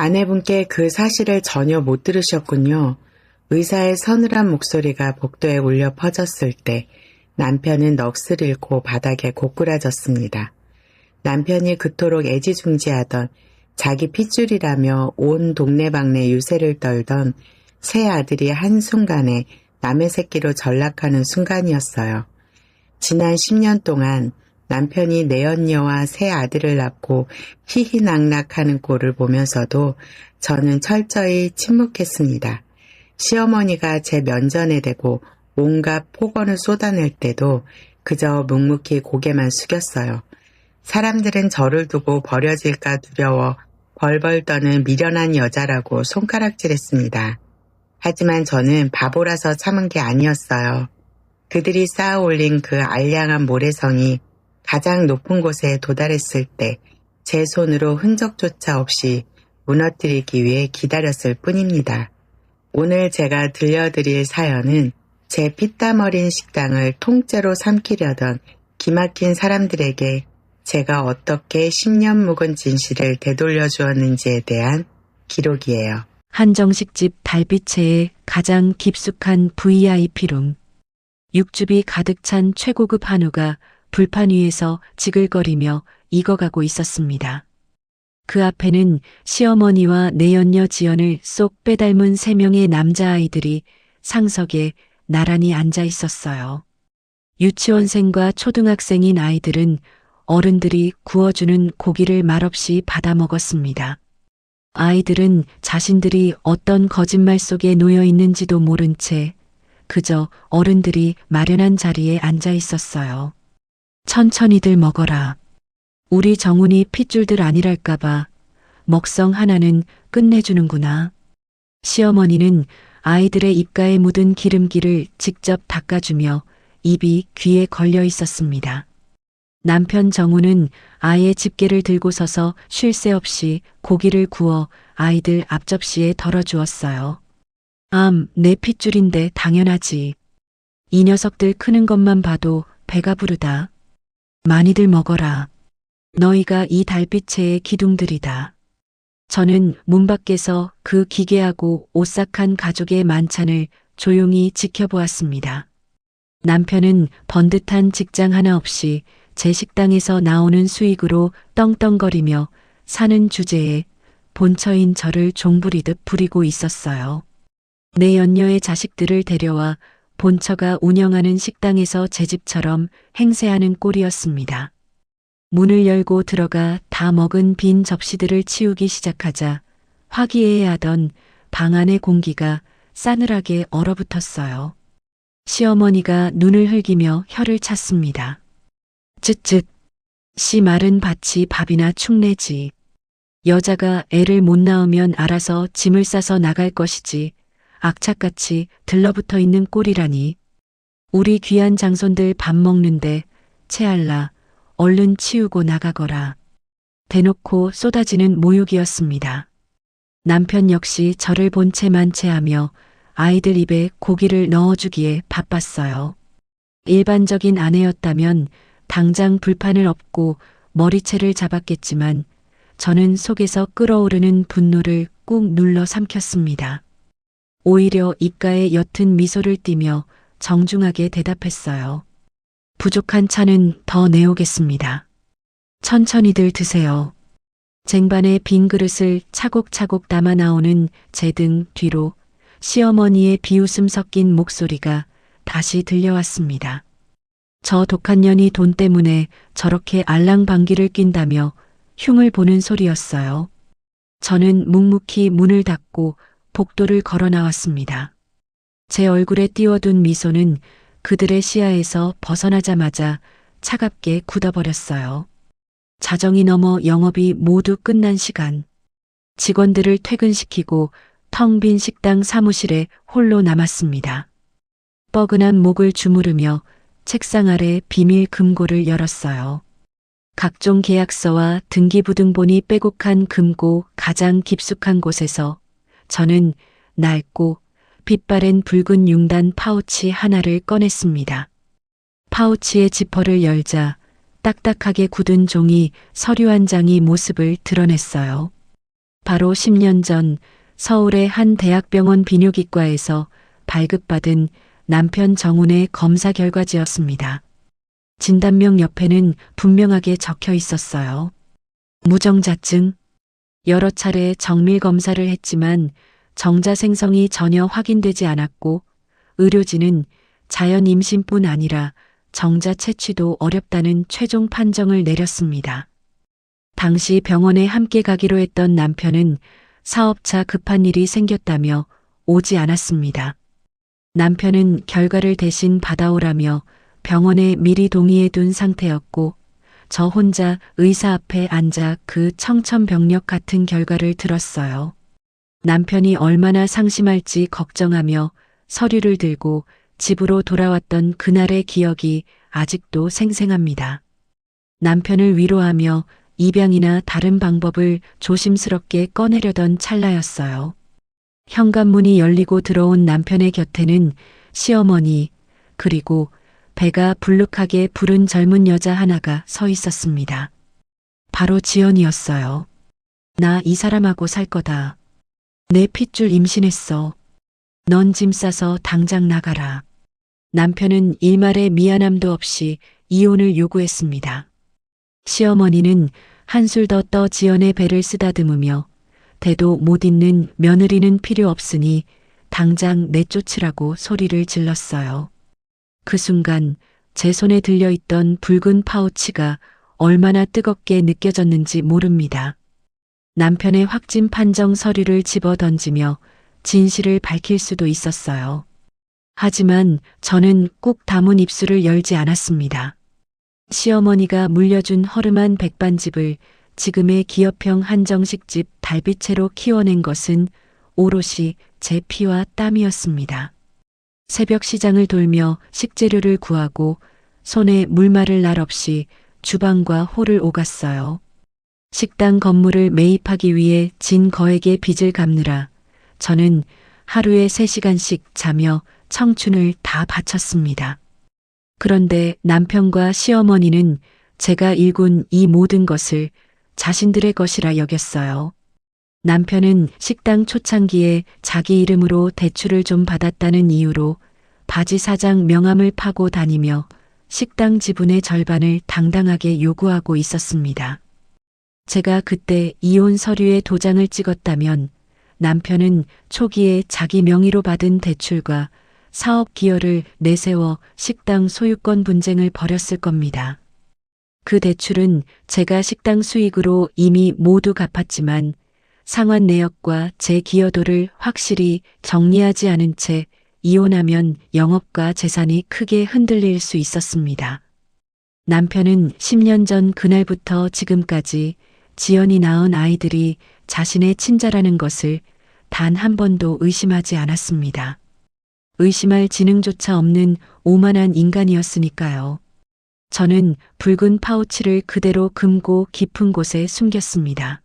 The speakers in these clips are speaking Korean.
아내분께 그 사실을 전혀 못 들으셨군요. 의사의 서늘한 목소리가 복도에 울려 퍼졌을 때 남편은 넋을 잃고 바닥에 고꾸라졌습니다. 남편이 그토록 애지중지하던 자기 핏줄이라며 온 동네방네 유세를 떨던 새 아들이 한순간에 남의 새끼로 전락하는 순간이었어요. 지난 10년 동안 남편이 내연녀와 새 아들을 낳고 희희낙낙하는 꼴을 보면서도 저는 철저히 침묵했습니다. 시어머니가 제 면전에 대고 온갖 폭언을 쏟아낼 때도 그저 묵묵히 고개만 숙였어요. 사람들은 저를 두고 버려질까 두려워 벌벌 떠는 미련한 여자라고 손가락질했습니다. 하지만 저는 바보라서 참은 게 아니었어요. 그들이 쌓아 올린 그 알량한 모래성이 가장 높은 곳에 도달했을 때 제 손으로 흔적조차 없이 무너뜨리기 위해 기다렸을 뿐입니다. 오늘 제가 들려드릴 사연은 제 피땀 어린 식당을 통째로 삼키려던 기막힌 사람들에게 제가 어떻게 10년 묵은 진실을 되돌려 주었는지에 대한 기록이에요. 한정식집 달빛에의 가장 깊숙한 VIP룸. 육즙이 가득 찬 최고급 한우가 불판 위에서 지글거리며 익어가고 있었습니다. 그 앞에는 시어머니와 내연녀 지연을 쏙 빼닮은 3명의 남자아이들이 상석에 나란히 앉아 있었어요. 유치원생과 초등학생인 아이들은 어른들이 구워주는 고기를 말없이 받아 먹었습니다. 아이들은 자신들이 어떤 거짓말 속에 놓여 있는지도 모른 채 그저 어른들이 마련한 자리에 앉아 있었어요. 천천히들 먹어라. 우리 정훈이 핏줄들 아니랄까봐 먹성 하나는 끝내주는구나. 시어머니는 아이들의 입가에 묻은 기름기를 직접 닦아주며 입이 귀에 걸려 있었습니다. 남편 정훈은 아예 집게를 들고 서서 쉴 새 없이 고기를 구워 아이들 앞접시에 덜어주었어요. 내 핏줄인데 당연하지. 이 녀석들 크는 것만 봐도 배가 부르다. 많이들 먹어라. 너희가 이 달빛의 기둥들이다. 저는 문 밖에서 그 기괴하고 오싹한 가족의 만찬을 조용히 지켜보았습니다. 남편은 번듯한 직장 하나 없이 제 식당에서 나오는 수익으로 떵떵거리며 사는 주제에 본처인 저를 종부리듯 부리고 있었어요. 내 연녀의 자식들을 데려와 본처가 운영하는 식당에서 제 집처럼 행세하는 꼴이었습니다. 문을 열고 들어가 다 먹은 빈 접시들을 치우기 시작하자 화기애애하던 방 안의 공기가 싸늘하게 얼어붙었어요. 시어머니가 눈을 흘기며 혀를 찼습니다. 쯧쯧. 씨 마른 밭이 밥이나 축내지. 여자가 애를 못 낳으면 알아서 짐을 싸서 나갈 것이지. 악착같이 들러붙어 있는 꼴이라니. 우리 귀한 장손들 밥 먹는데 채알라 얼른 치우고 나가거라. 대놓고 쏟아지는 모욕이었습니다. 남편 역시 저를 본 채 만체하며 아이들 입에 고기를 넣어주기에 바빴어요. 일반적인 아내였다면 당장 불판을 엎고 머리채를 잡았겠지만 저는 속에서 끓어오르는 분노를 꾹 눌러 삼켰습니다. 오히려 입가에 옅은 미소를 띠며 정중하게 대답했어요. 부족한 차는 더 내오겠습니다. 천천히들 드세요. 쟁반에 빈 그릇을 차곡차곡 담아 나오는 제 등 뒤로 시어머니의 비웃음 섞인 목소리가 다시 들려왔습니다. 저 독한 년이 돈 때문에 저렇게 알랑방귀를 낀다며 흉을 보는 소리였어요. 저는 묵묵히 문을 닫고 복도를 걸어 나왔습니다. 제 얼굴에 띄워둔 미소는 그들의 시야에서 벗어나자마자 차갑게 굳어버렸어요. 자정이 넘어 영업이 모두 끝난 시간. 직원들을 퇴근시키고 텅 빈 식당 사무실에 홀로 남았습니다. 뻐근한 목을 주무르며 책상 아래 비밀 금고를 열었어요. 각종 계약서와 등기부등본이 빼곡한 금고 가장 깊숙한 곳에서 저는 낡고 빛바랜 붉은 융단 파우치 하나를 꺼냈습니다. 파우치의 지퍼를 열자 딱딱하게 굳은 종이 서류 한 장이 모습을 드러냈어요. 바로 10년 전 서울의 한 대학병원 비뇨기과에서 발급받은 남편 정훈의 검사 결과지였습니다. 진단명 옆에는 분명하게 적혀 있었어요. 무정자증. 여러 차례 정밀 검사를 했지만 정자 생성이 전혀 확인되지 않았고 의료진은 자연 임신뿐 아니라 정자 채취도 어렵다는 최종 판정을 내렸습니다. 당시 병원에 함께 가기로 했던 남편은 사업차 급한 일이 생겼다며 오지 않았습니다. 남편은 결과를 대신 받아오라며 병원에 미리 동의해둔 상태였고 저 혼자 의사 앞에 앉아 그 청천벽력 같은 결과를 들었어요. 남편이 얼마나 상심할지 걱정하며 서류를 들고 집으로 돌아왔던 그날의 기억이 아직도 생생합니다. 남편을 위로하며 입양이나 다른 방법을 조심스럽게 꺼내려던 찰나였어요. 현관문이 열리고 들어온 남편의 곁에는 시어머니 그리고 배가 불룩하게 부른 젊은 여자 하나가 서 있었습니다. 바로 지연이었어요. 나 이 사람하고 살 거다. 내 핏줄 임신했어. 넌 짐 싸서 당장 나가라. 남편은 일말의 미안함도 없이 이혼을 요구했습니다. 시어머니는 한술 더 떠 지연의 배를 쓰다듬으며 대도 못 잇는 며느리는 필요 없으니 당장 내쫓으라고 소리를 질렀어요. 그 순간 제 손에 들려있던 붉은 파우치가 얼마나 뜨겁게 느껴졌는지 모릅니다. 남편의 확진 판정 서류를 집어 던지며 진실을 밝힐 수도 있었어요. 하지만 저는 꾹 담은 입술을 열지 않았습니다. 시어머니가 물려준 허름한 백반집을 지금의 기업형 한정식집 달빛채로 키워낸 것은 오롯이 제 피와 땀이었습니다. 새벽 시장을 돌며 식재료를 구하고 손에 물 마를 날 없이 주방과 홀을 오갔어요. 식당 건물을 매입하기 위해 진 거액의 빚을 갚느라 저는 하루에 3시간씩 자며 청춘을 다 바쳤습니다. 그런데 남편과 시어머니는 제가 일군 이 모든 것을 자신들의 것이라 여겼어요. 남편은 식당 초창기에 자기 이름으로 대출을 좀 받았다는 이유로 바지 사장 명함을 파고 다니며 식당 지분의 절반을 당당하게 요구하고 있었습니다. 제가 그때 이혼 서류에 도장을 찍었다면 남편은 초기에 자기 명의로 받은 대출과 사업 기여를 내세워 식당 소유권 분쟁을 벌였을 겁니다. 그 대출은 제가 식당 수익으로 이미 모두 갚았지만 상환 내역과 제 기여도를 확실히 정리하지 않은 채 이혼하면 영업과 재산이 크게 흔들릴 수 있었습니다. 남편은 10년 전 그날부터 지금까지 지연이 낳은 아이들이 자신의 친자라는 것을 단 한 번도 의심하지 않았습니다. 의심할 지능조차 없는 오만한 인간이었으니까요. 저는 붉은 파우치를 그대로 금고 깊은 곳에 숨겼습니다.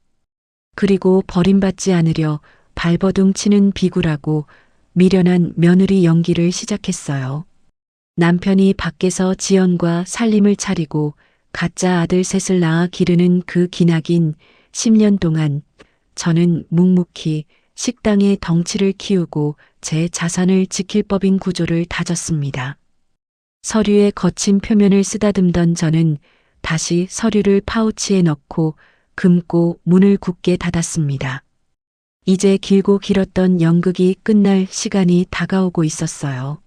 그리고 버림받지 않으려 발버둥 치는 비굴하고 미련한 며느리 연기를 시작했어요. 남편이 밖에서 지연과 살림을 차리고 가짜 아들 셋을 낳아 기르는 그 기나긴 10년 동안 저는 묵묵히 식당의 덩치를 키우고 제 자산을 지킬 법인 구조를 다졌습니다. 서류의 거친 표면을 쓰다듬던 저는 다시 서류를 파우치에 넣고 금고 문을 굳게 닫았습니다. 이제 길고 길었던 연극이 끝날 시간이 다가오고 있었어요.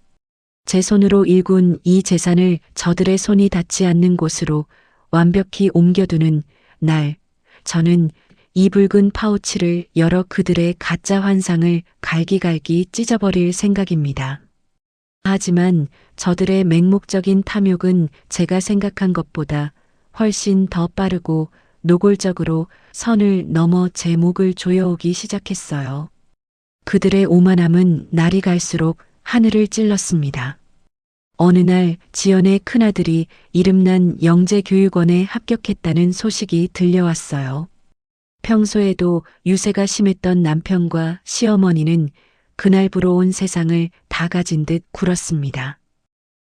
제 손으로 일군 이 재산을 저들의 손이 닿지 않는 곳으로 완벽히 옮겨두는 날, 저는 이 붉은 파우치를 열어 그들의 가짜 환상을 갈기갈기 찢어버릴 생각입니다. 하지만 저들의 맹목적인 탐욕은 제가 생각한 것보다 훨씬 더 빠르고 노골적으로 선을 넘어 제 목을 조여오기 시작했어요. 그들의 오만함은 날이 갈수록 하늘을 찔렀습니다. 어느 날 지연의 큰아들이 이름난 영재교육원에 합격했다는 소식이 들려왔어요. 평소에도 유세가 심했던 남편과 시어머니는 그날 불어온 세상을 다 가진 듯 굴었습니다.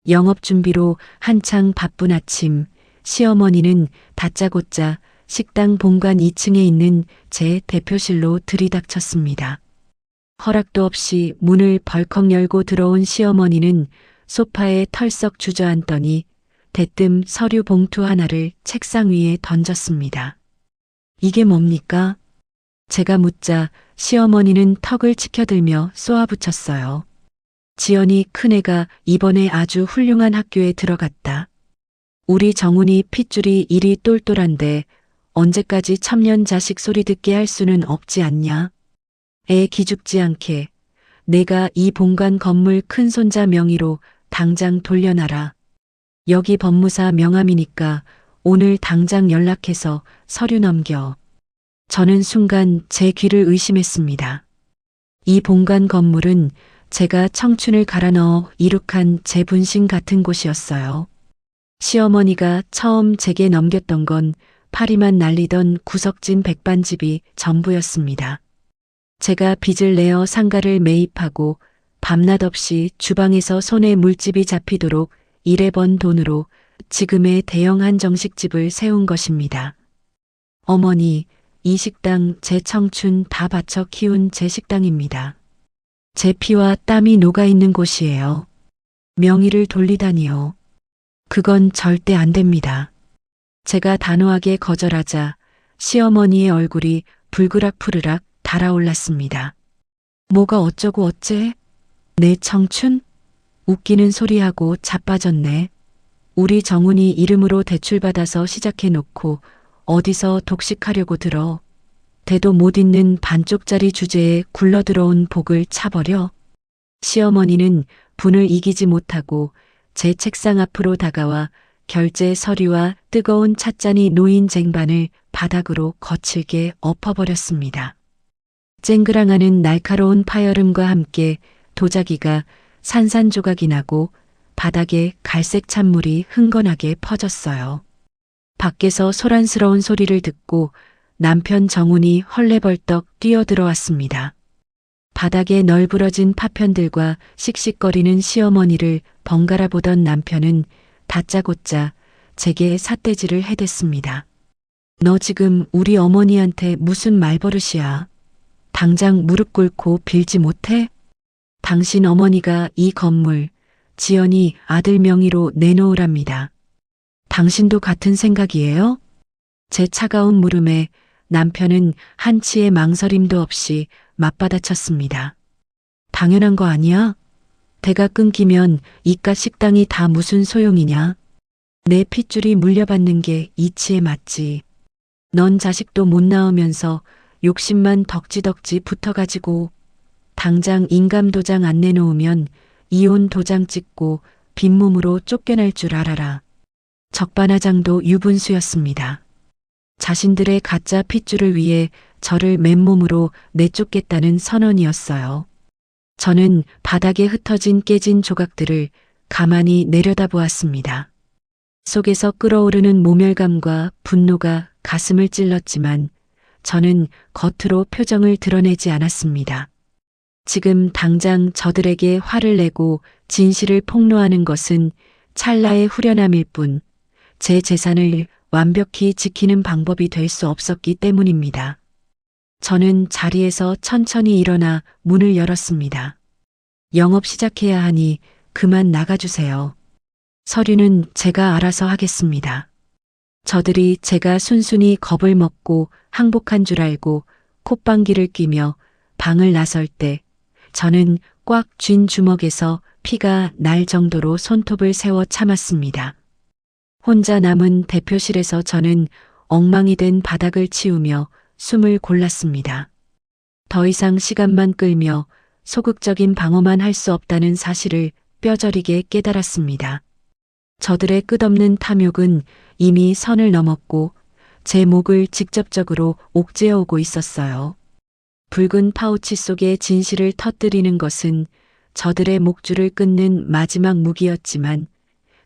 영업 준비로 한창 바쁜 아침, 시어머니는 다짜고짜 식당 본관 2층에 있는 제 대표실로 들이닥쳤습니다. 허락도 없이 문을 벌컥 열고 들어온 시어머니는 소파에 털썩 주저앉더니 대뜸 서류 봉투 하나를 책상 위에 던졌습니다. 이게 뭡니까? 제가 묻자 시어머니는 턱을 치켜들며 쏘아붙였어요. 지연이 큰애가 이번에 아주 훌륭한 학교에 들어갔다. 우리 정훈이 핏줄이 이리 똘똘한데 언제까지 첨년 자식 소리 듣게 할 수는 없지 않냐? 애 기죽지 않게 내가 이 본관 건물 큰손자 명의로 당장 돌려놔라. 여기 법무사 명함이니까 오늘 당장 연락해서 서류 넘겨. 저는 순간 제 귀를 의심했습니다. 이 본관 건물은 제가 청춘을 갈아 넣어 이룩한 제 분신 같은 곳이었어요. 시어머니가 처음 제게 넘겼던 건 파리만 날리던 구석진 백반집이 전부였습니다. 제가 빚을 내어 상가를 매입하고 밤낮 없이 주방에서 손에 물집이 잡히도록 일해번 돈으로 지금의 대형 한정식집을 세운 것입니다. 어머니, 이 식당 제 청춘 다 바쳐 키운 제 식당입니다. 제 피와 땀이 녹아있는 곳이에요. 명의를 돌리다니요. 그건 절대 안 됩니다. 제가 단호하게 거절하자 시어머니의 얼굴이 불그락푸르락 달아올랐습니다. 뭐가 어쩌고 어째? 내 청춘? 웃기는 소리하고 자빠졌네. 우리 정훈이 이름으로 대출받아서 시작해놓고 어디서 독식하려고 들어. 대도 못 잇는 반쪽짜리 주제에 굴러들어온 복을 차버려. 시어머니는 분을 이기지 못하고 제 책상 앞으로 다가와 결제 서류와 뜨거운 찻잔이 놓인 쟁반을 바닥으로 거칠게 엎어버렸습니다. 쨍그랑하는 날카로운 파열음과 함께 도자기가 산산조각이 나고 바닥에 갈색 찬물이 흥건하게 퍼졌어요. 밖에서 소란스러운 소리를 듣고 남편 정훈이 헐레벌떡 뛰어들어왔습니다. 바닥에 널브러진 파편들과 씩씩거리는 시어머니를 번갈아 보던 남편은 다짜고짜 제게 삿대질을 해댔습니다. 너 지금 우리 어머니한테 무슨 말버릇이야? 당장 무릎 꿇고 빌지 못해? 당신 어머니가 이 건물 지연이 아들 명의로 내놓으랍니다. 당신도 같은 생각이에요? 제 차가운 물음에 남편은 한치의 망설임도 없이 맞받아쳤습니다. 당연한 거 아니야? 대가 끊기면 이깟 식당이 다 무슨 소용이냐? 내 핏줄이 물려받는 게 이치에 맞지. 넌 자식도 못 낳으면서 욕심만 덕지덕지 붙어가지고 당장 인감도장 안 내놓으면 이혼 도장 찍고 빈몸으로 쫓겨날 줄 알아라. 적반하장도 유분수였습니다. 자신들의 가짜 핏줄을 위해 저를 맨몸으로 내쫓겠다는 선언이었어요. 저는 바닥에 흩어진 깨진 조각들을 가만히 내려다보았습니다. 속에서 끓어오르는 모멸감과 분노가 가슴을 찔렀지만 저는 겉으로 표정을 드러내지 않았습니다. 지금 당장 저들에게 화를 내고 진실을 폭로하는 것은 찰나의 후련함일 뿐 제 재산을 완벽히 지키는 방법이 될 수 없었기 때문입니다. 저는 자리에서 천천히 일어나 문을 열었습니다. 영업 시작해야 하니 그만 나가주세요. 서류는 제가 알아서 하겠습니다. 저들이 제가 순순히 겁을 먹고 항복한 줄 알고 콧방귀를 뀌며 방을 나설 때 저는 꽉 쥔 주먹에서 피가 날 정도로 손톱을 세워 참았습니다. 혼자 남은 대표실에서 저는 엉망이 된 바닥을 치우며 숨을 골랐습니다. 더 이상 시간만 끌며 소극적인 방어만 할 수 없다는 사실을 뼈저리게 깨달았습니다. 저들의 끝없는 탐욕은 이미 선을 넘었고 제 목을 직접적으로 옥죄어 오고 있었어요. 붉은 파우치 속에 진실을 터뜨리는 것은 저들의 목줄을 끊는 마지막 무기였지만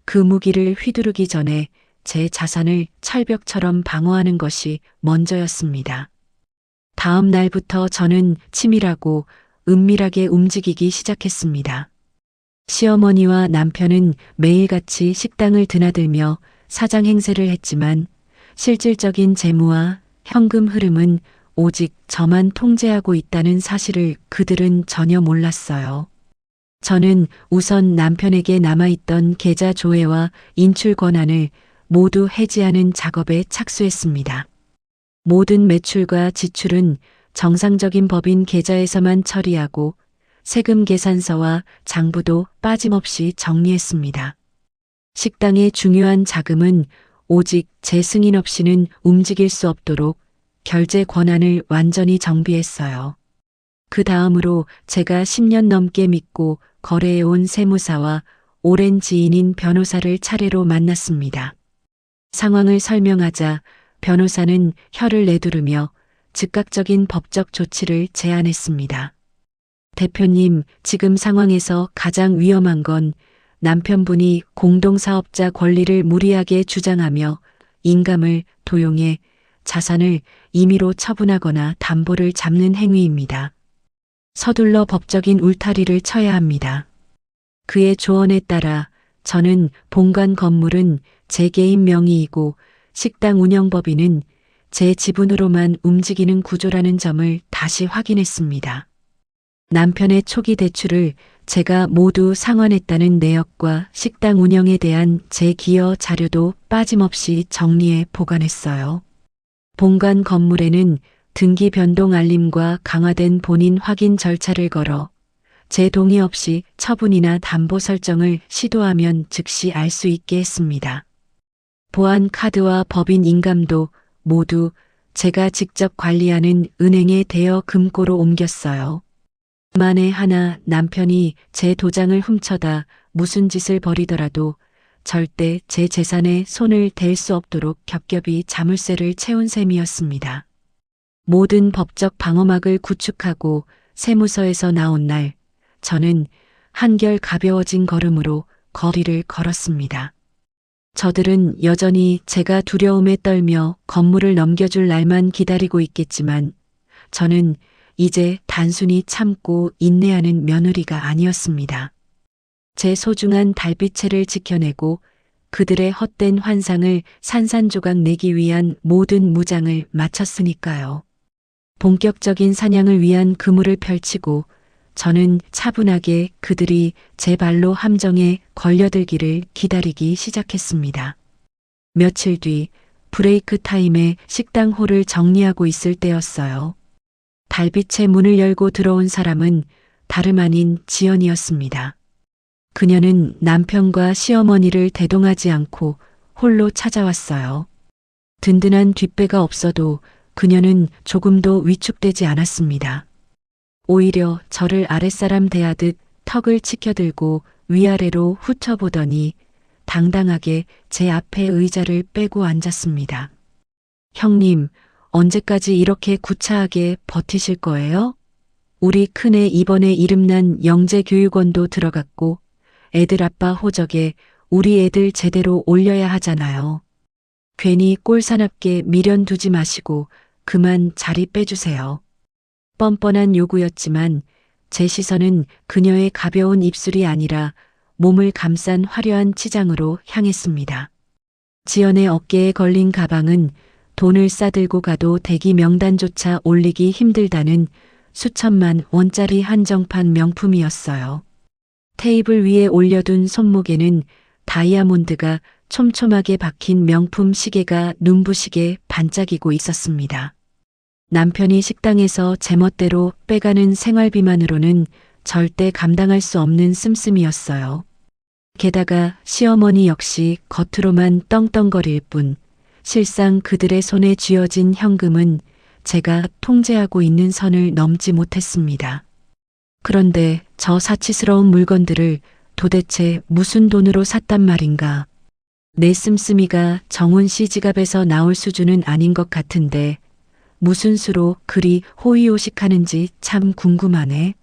그 무기를 휘두르기 전에 제 자산을 철벽처럼 방어하는 것이 먼저였습니다. 다음 날부터 저는 치밀하고 은밀하게 움직이기 시작했습니다. 시어머니와 남편은 매일같이 식당을 드나들며 사장 행세를 했지만 실질적인 재무와 현금 흐름은 오직 저만 통제하고 있다는 사실을 그들은 전혀 몰랐어요. 저는 우선 남편에게 남아있던 계좌 조회와 인출 권한을 모두 해지하는 작업에 착수했습니다. 모든 매출과 지출은 정상적인 법인 계좌에서만 처리하고 세금 계산서와 장부도 빠짐없이 정리했습니다. 식당의 중요한 자금은 오직 제 승인 없이는 움직일 수 없도록 결제 권한을 완전히 정비했어요. 그 다음으로 제가 10년 넘게 믿고 거래해온 세무사와 오랜 지인인 변호사를 차례로 만났습니다. 상황을 설명하자 변호사는 혀를 내두르며 즉각적인 법적 조치를 제안했습니다. 대표님, 지금 상황에서 가장 위험한 건 남편분이 공동사업자 권리를 무리하게 주장하며 인감을 도용해 자산을 임의로 처분하거나 담보를 잡는 행위입니다. 서둘러 법적인 울타리를 쳐야 합니다. 그의 조언에 따라 저는 본관 건물은 제 개인 명의이고 식당 운영법인은 제 지분으로만 움직이는 구조라는 점을 다시 확인했습니다. 남편의 초기 대출을 제가 모두 상환했다는 내역과 식당 운영에 대한 제 기여 자료도 빠짐없이 정리해 보관했어요. 본관 건물에는 등기 변동 알림과 강화된 본인 확인 절차를 걸어 제 동의 없이 처분이나 담보 설정을 시도하면 즉시 알 수 있게 했습니다. 보안 카드와 법인 인감도 모두 제가 직접 관리하는 은행의 대여 금고로 옮겼어요. 만에 하나 남편이 제 도장을 훔쳐다 무슨 짓을 벌이더라도 절대 제 재산에 손을 댈 수 없도록 겹겹이 자물쇠를 채운 셈이었습니다. 모든 법적 방어막을 구축하고 세무서에서 나온 날, 저는 한결 가벼워진 걸음으로 거리를 걸었습니다. 저들은 여전히 제가 두려움에 떨며 건물을 넘겨줄 날만 기다리고 있겠지만 저는 이제 단순히 참고 인내하는 며느리가 아니었습니다. 제 소중한 달빛채를 지켜내고 그들의 헛된 환상을 산산조각 내기 위한 모든 무장을 마쳤으니까요. 본격적인 사냥을 위한 그물을 펼치고 저는 차분하게 그들이 제 발로 함정에 걸려들기를 기다리기 시작했습니다. 며칠 뒤 브레이크 타임에 식당 홀을 정리하고 있을 때였어요. 달빛의 문을 열고 들어온 사람은 다름 아닌 지연이었습니다. 그녀는 남편과 시어머니를 대동하지 않고 홀로 찾아왔어요. 든든한 뒷배가 없어도 그녀는 조금도 위축되지 않았습니다. 오히려 저를 아랫사람 대하듯 턱을 치켜들고 위아래로 훑어보더니 당당하게 제 앞에 의자를 빼고 앉았습니다. 형님, 언제까지 이렇게 구차하게 버티실 거예요? 우리 큰애 이번에 이름난 영재교육원도 들어갔고 애들 아빠 호적에 우리 애들 제대로 올려야 하잖아요. 괜히 꼴사납게 미련 두지 마시고 그만 자리 빼주세요. 뻔뻔한 요구였지만 제 시선은 그녀의 가벼운 입술이 아니라 몸을 감싼 화려한 치장으로 향했습니다. 지연의 어깨에 걸린 가방은 돈을 싸들고 가도 대기 명단조차 올리기 힘들다는 수천만 원짜리 한정판 명품이었어요. 테이블 위에 올려둔 손목에는 다이아몬드가 촘촘하게 박힌 명품 시계가 눈부시게 반짝이고 있었습니다. 남편이 식당에서 제멋대로 빼가는 생활비만으로는 절대 감당할 수 없는 씀씀이었어요. 게다가 시어머니 역시 겉으로만 떵떵거릴 뿐 실상 그들의 손에 쥐어진 현금은 제가 통제하고 있는 선을 넘지 못했습니다. 그런데 저 사치스러운 물건들을 도대체 무슨 돈으로 샀단 말인가. 내 씀씀이가 정훈 씨 지갑에서 나올 수준은 아닌 것 같은데 무슨 수로 그리 호의호식하는지 참 궁금하네.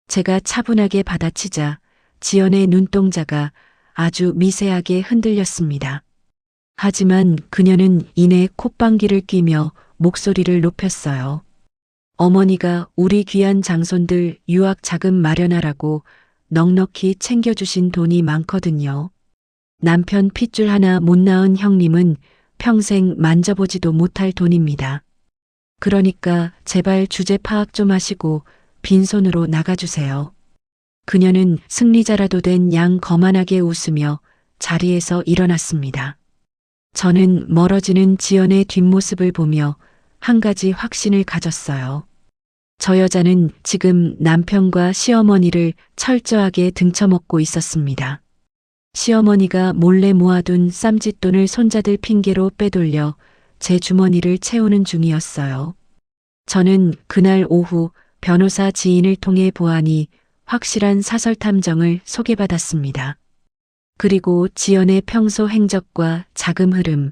제가 차분하게 받아치자 지연의 눈동자가 아주 미세하게 흔들렸습니다. 하지만 그녀는 이내 콧방귀를 뀌며 목소리를 높였어요. 어머니가 우리 귀한 장손들 유학 자금 마련하라고 넉넉히 챙겨주신 돈이 많거든요. 남편 핏줄 하나 못 낳은 형님은 평생 만져보지도 못할 돈입니다. 그러니까 제발 주제 파악 좀 하시고 빈손으로 나가주세요. 그녀는 승리자라도 된 양 거만하게 웃으며 자리에서 일어났습니다. 저는 멀어지는 지연의 뒷모습을 보며 한 가지 확신을 가졌어요. 저 여자는 지금 남편과 시어머니를 철저하게 등쳐먹고 있었습니다. 시어머니가 몰래 모아둔 쌈짓돈을 손자들 핑계로 빼돌려 제 주머니를 채우는 중이었어요. 저는 그날 오후 변호사 지인을 통해 보아니 확실한 사설 탐정을 소개받았습니다. 그리고 지연의 평소 행적과 자금 흐름,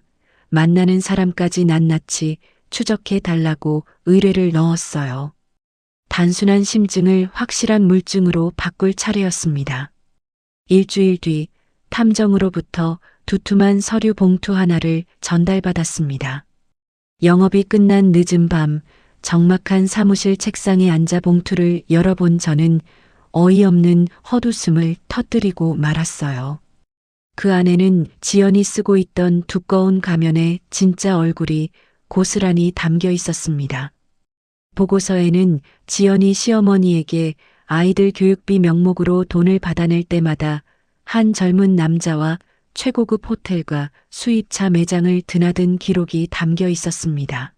만나는 사람까지 낱낱이 추적해 달라고 의뢰를 넣었어요. 단순한 심증을 확실한 물증으로 바꿀 차례였습니다. 일주일 뒤 탐정으로부터 두툼한 서류 봉투 하나를 전달받았습니다. 영업이 끝난 늦은 밤 적막한 사무실 책상에 앉아 봉투를 열어본 저는 어이없는 헛웃음을 터뜨리고 말았어요. 그 안에는 지연이 쓰고 있던 두꺼운 가면에 진짜 얼굴이 고스란히 담겨 있었습니다. 보고서에는 지연이 시어머니에게 아이들 교육비 명목으로 돈을 받아낼 때마다 한 젊은 남자와 최고급 호텔과 수입차 매장을 드나든 기록이 담겨 있었습니다.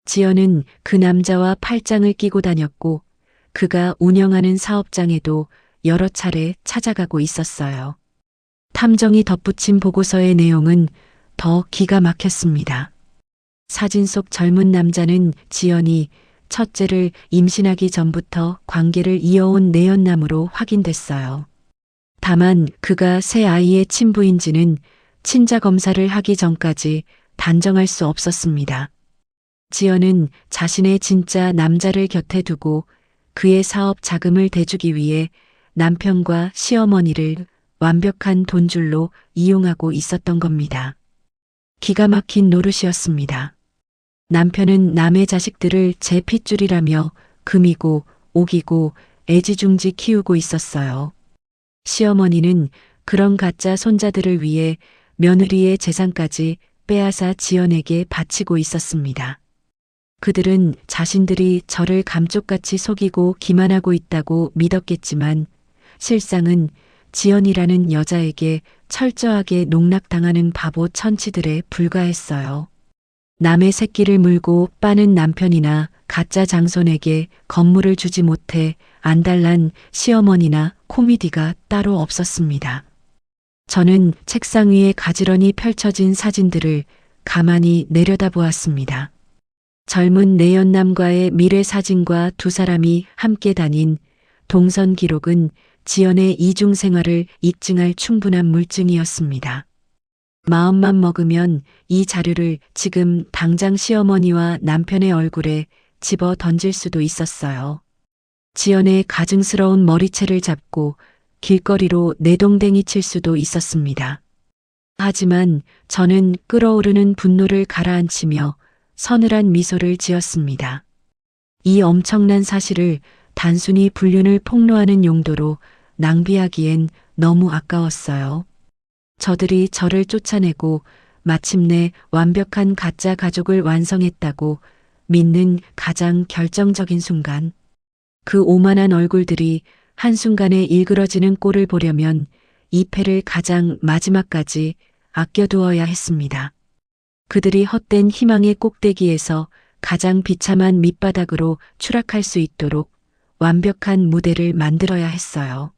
지연은 그 남자와 팔짱을 끼고 다녔고 그가 운영하는 사업장에도 여러 차례 찾아가고 있었어요. 탐정이 덧붙인 보고서의 내용은 더 기가 막혔습니다. 사진 속 젊은 남자는 지연이 첫째를 임신하기 전부터 관계를 이어온 내연남으로 확인됐어요. 다만 그가 새 아이의 친부인지는 친자 검사를 하기 전까지 단정할 수 없었습니다. 지연은 자신의 진짜 남자를 곁에 두고 그의 사업 자금을 대주기 위해 남편과 시어머니를 완벽한 돈줄로 이용하고 있었던 겁니다. 기가 막힌 노릇이었습니다. 남편은 남의 자식들을 제 핏줄이라며 금이고 옥이고 애지중지 키우고 있었어요. 시어머니는 그런 가짜 손자들을 위해 며느리의 재산까지 빼앗아 지연에게 바치고 있었습니다. 그들은 자신들이 저를 감쪽같이 속이고 기만하고 있다고 믿었겠지만 실상은 지연이라는 여자에게 철저하게 농락당하는 바보 천치들에 불과했어요. 남의 새끼를 물고 빠는 남편이나 가짜 장손에게 건물을 주지 못해 안달난 시어머니나 코미디가 따로 없었습니다. 저는 책상 위에 가지런히 펼쳐진 사진들을 가만히 내려다보았습니다. 젊은 내연남과의 미래 사진과 두 사람이 함께 다닌 동선 기록은 지연의 이중 생활을 입증할 충분한 물증이었습니다. 마음만 먹으면 이 자료를 지금 당장 시어머니와 남편의 얼굴에 집어 던질 수도 있었어요. 지연의 가증스러운 머리채를 잡고 길거리로 내동댕이 칠 수도 있었습니다. 하지만 저는 끓어오르는 분노를 가라앉히며 서늘한 미소를 지었습니다. 이 엄청난 사실을 단순히 불륜을 폭로하는 용도로 낭비하기엔 너무 아까웠어요. 저들이 저를 쫓아내고 마침내 완벽한 가짜 가족을 완성했다고 믿는 가장 결정적인 순간, 그 오만한 얼굴들이 한순간에 일그러지는 꼴을 보려면 이 패를 가장 마지막까지 아껴두어야 했습니다. 그들이 헛된 희망의 꼭대기에서 가장 비참한 밑바닥으로 추락할 수 있도록 완벽한 무대를 만들어야 했어요.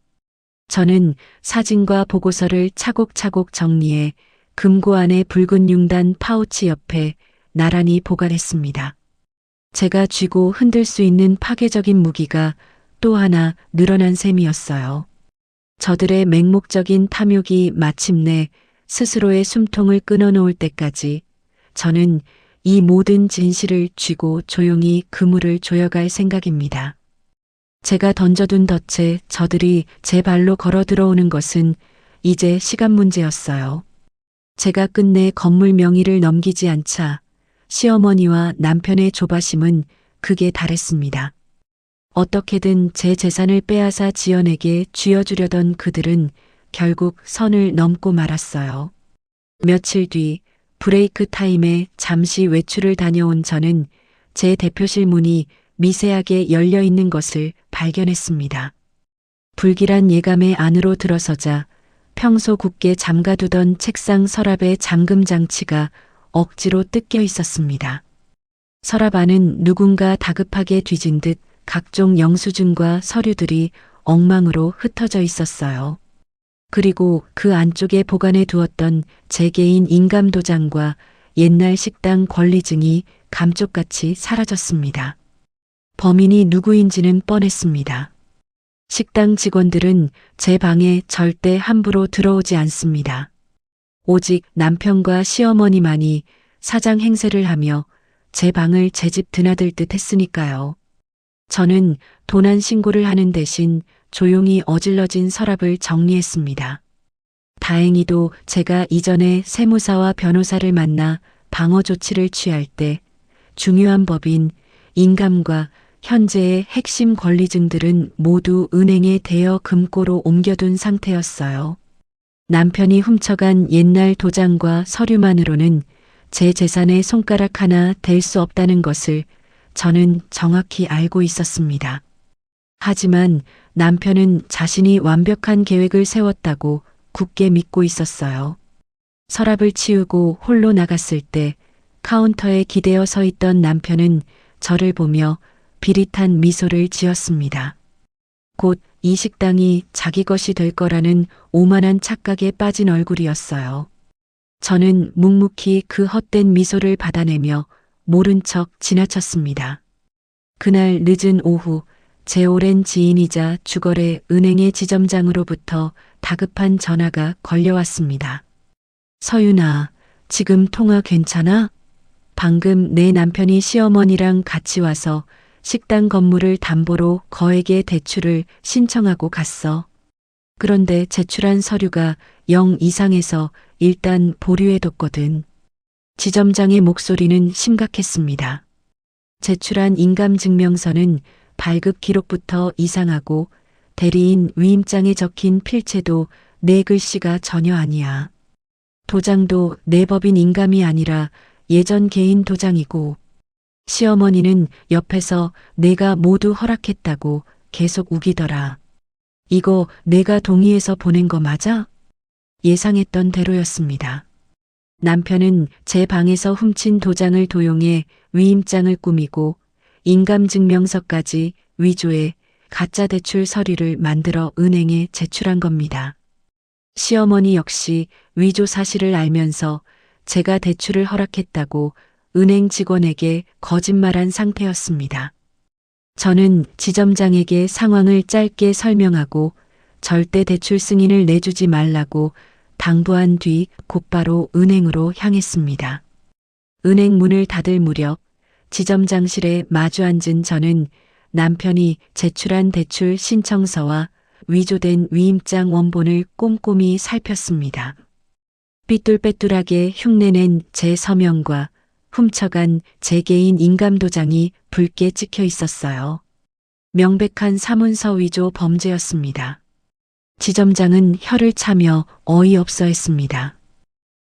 저는 사진과 보고서를 차곡차곡 정리해 금고 안의 붉은 융단 파우치 옆에 나란히 보관했습니다. 제가 쥐고 흔들 수 있는 파괴적인 무기가 또 하나 늘어난 셈이었어요. 저들의 맹목적인 탐욕이 마침내 스스로의 숨통을 끊어놓을 때까지 저는 이 모든 진실을 쥐고 조용히 그물을 조여갈 생각입니다. 제가 던져둔 덫에 저들이 제 발로 걸어 들어오는 것은 이제 시간 문제였어요. 제가 끝내 건물 명의를 넘기지 않자 시어머니와 남편의 조바심은 극에 달했습니다. 어떻게든 제 재산을 빼앗아 지연에게 쥐어주려던 그들은 결국 선을 넘고 말았어요. 며칠 뒤 브레이크 타임에 잠시 외출을 다녀온 저는 제 대표실 문이 미세하게 열려 있는 것을 발견했습니다. 불길한 예감에 안으로 들어서자 평소 굳게 잠가두던 책상 서랍의 잠금 장치가 억지로 뜯겨 있었습니다. 서랍 안은 누군가 다급하게 뒤진 듯 각종 영수증과 서류들이 엉망으로 흩어져 있었어요. 그리고 그 안쪽에 보관해 두었던 제 개인 인감 도장과 옛날 식당 권리증이 감쪽같이 사라졌습니다. 범인이 누구인지는 뻔했습니다. 식당 직원들은 제 방에 절대 함부로 들어오지 않습니다. 오직 남편과 시어머니만이 사장 행세를 하며 제 방을 제 집 드나들 듯 했으니까요. 저는 도난 신고를 하는 대신 조용히 어질러진 서랍을 정리했습니다. 다행히도 제가 이전에 세무사와 변호사를 만나 방어 조치를 취할 때 중요한 법인 인감과 현재의 핵심 권리증들은 모두 은행에 대여 금고로 옮겨둔 상태였어요. 남편이 훔쳐간 옛날 도장과 서류만으로는 제 재산의 손가락 하나 댈 수 없다는 것을 저는 정확히 알고 있었습니다. 하지만 남편은 자신이 완벽한 계획을 세웠다고 굳게 믿고 있었어요. 서랍을 치우고 홀로 나갔을 때 카운터에 기대어 서 있던 남편은 저를 보며 비릿한 미소를 지었습니다. 곧 이 식당이 자기 것이 될 거라는 오만한 착각에 빠진 얼굴이었어요. 저는 묵묵히 그 헛된 미소를 받아내며 모른 척 지나쳤습니다. 그날 늦은 오후 제 오랜 지인이자 주거래 은행의 지점장으로부터 다급한 전화가 걸려왔습니다. 서윤아, 지금 통화 괜찮아? 방금 내 남편이 시어머니랑 같이 와서 식당 건물을 담보로 거액의 대출을 신청하고 갔어. 그런데 제출한 서류가 0 이상해서 일단 보류해뒀거든. 지점장의 목소리는 심각했습니다. 제출한 인감증명서는 발급 기록부터 이상하고 대리인 위임장에 적힌 필체도 내 글씨가 전혀 아니야. 도장도 내 법인 인감이 아니라 예전 개인 도장이고 시어머니는 옆에서 내가 모두 허락했다고 계속 우기더라. 이거 내가 동의해서 보낸 거 맞아? 예상했던 대로였습니다. 남편은 제 방에서 훔친 도장을 도용해 위임장을 꾸미고 인감증명서까지 위조해 가짜 대출 서류를 만들어 은행에 제출한 겁니다. 시어머니 역시 위조 사실을 알면서 제가 대출을 허락했다고 은행 직원에게 거짓말한 상태였습니다. 저는 지점장에게 상황을 짧게 설명하고 절대 대출 승인을 내주지 말라고 당부한 뒤 곧바로 은행으로 향했습니다. 은행 문을 닫을 무렵 지점장실에 마주 앉은 저는 남편이 제출한 대출 신청서와 위조된 위임장 원본을 꼼꼼히 살폈습니다. 삐뚤빼뚤하게 흉내낸 제 서명과 훔쳐간 제 개인 인감도장이 붉게 찍혀 있었어요. 명백한 사문서 위조 범죄였습니다. 지점장은 혀를 차며 어이없어 했습니다.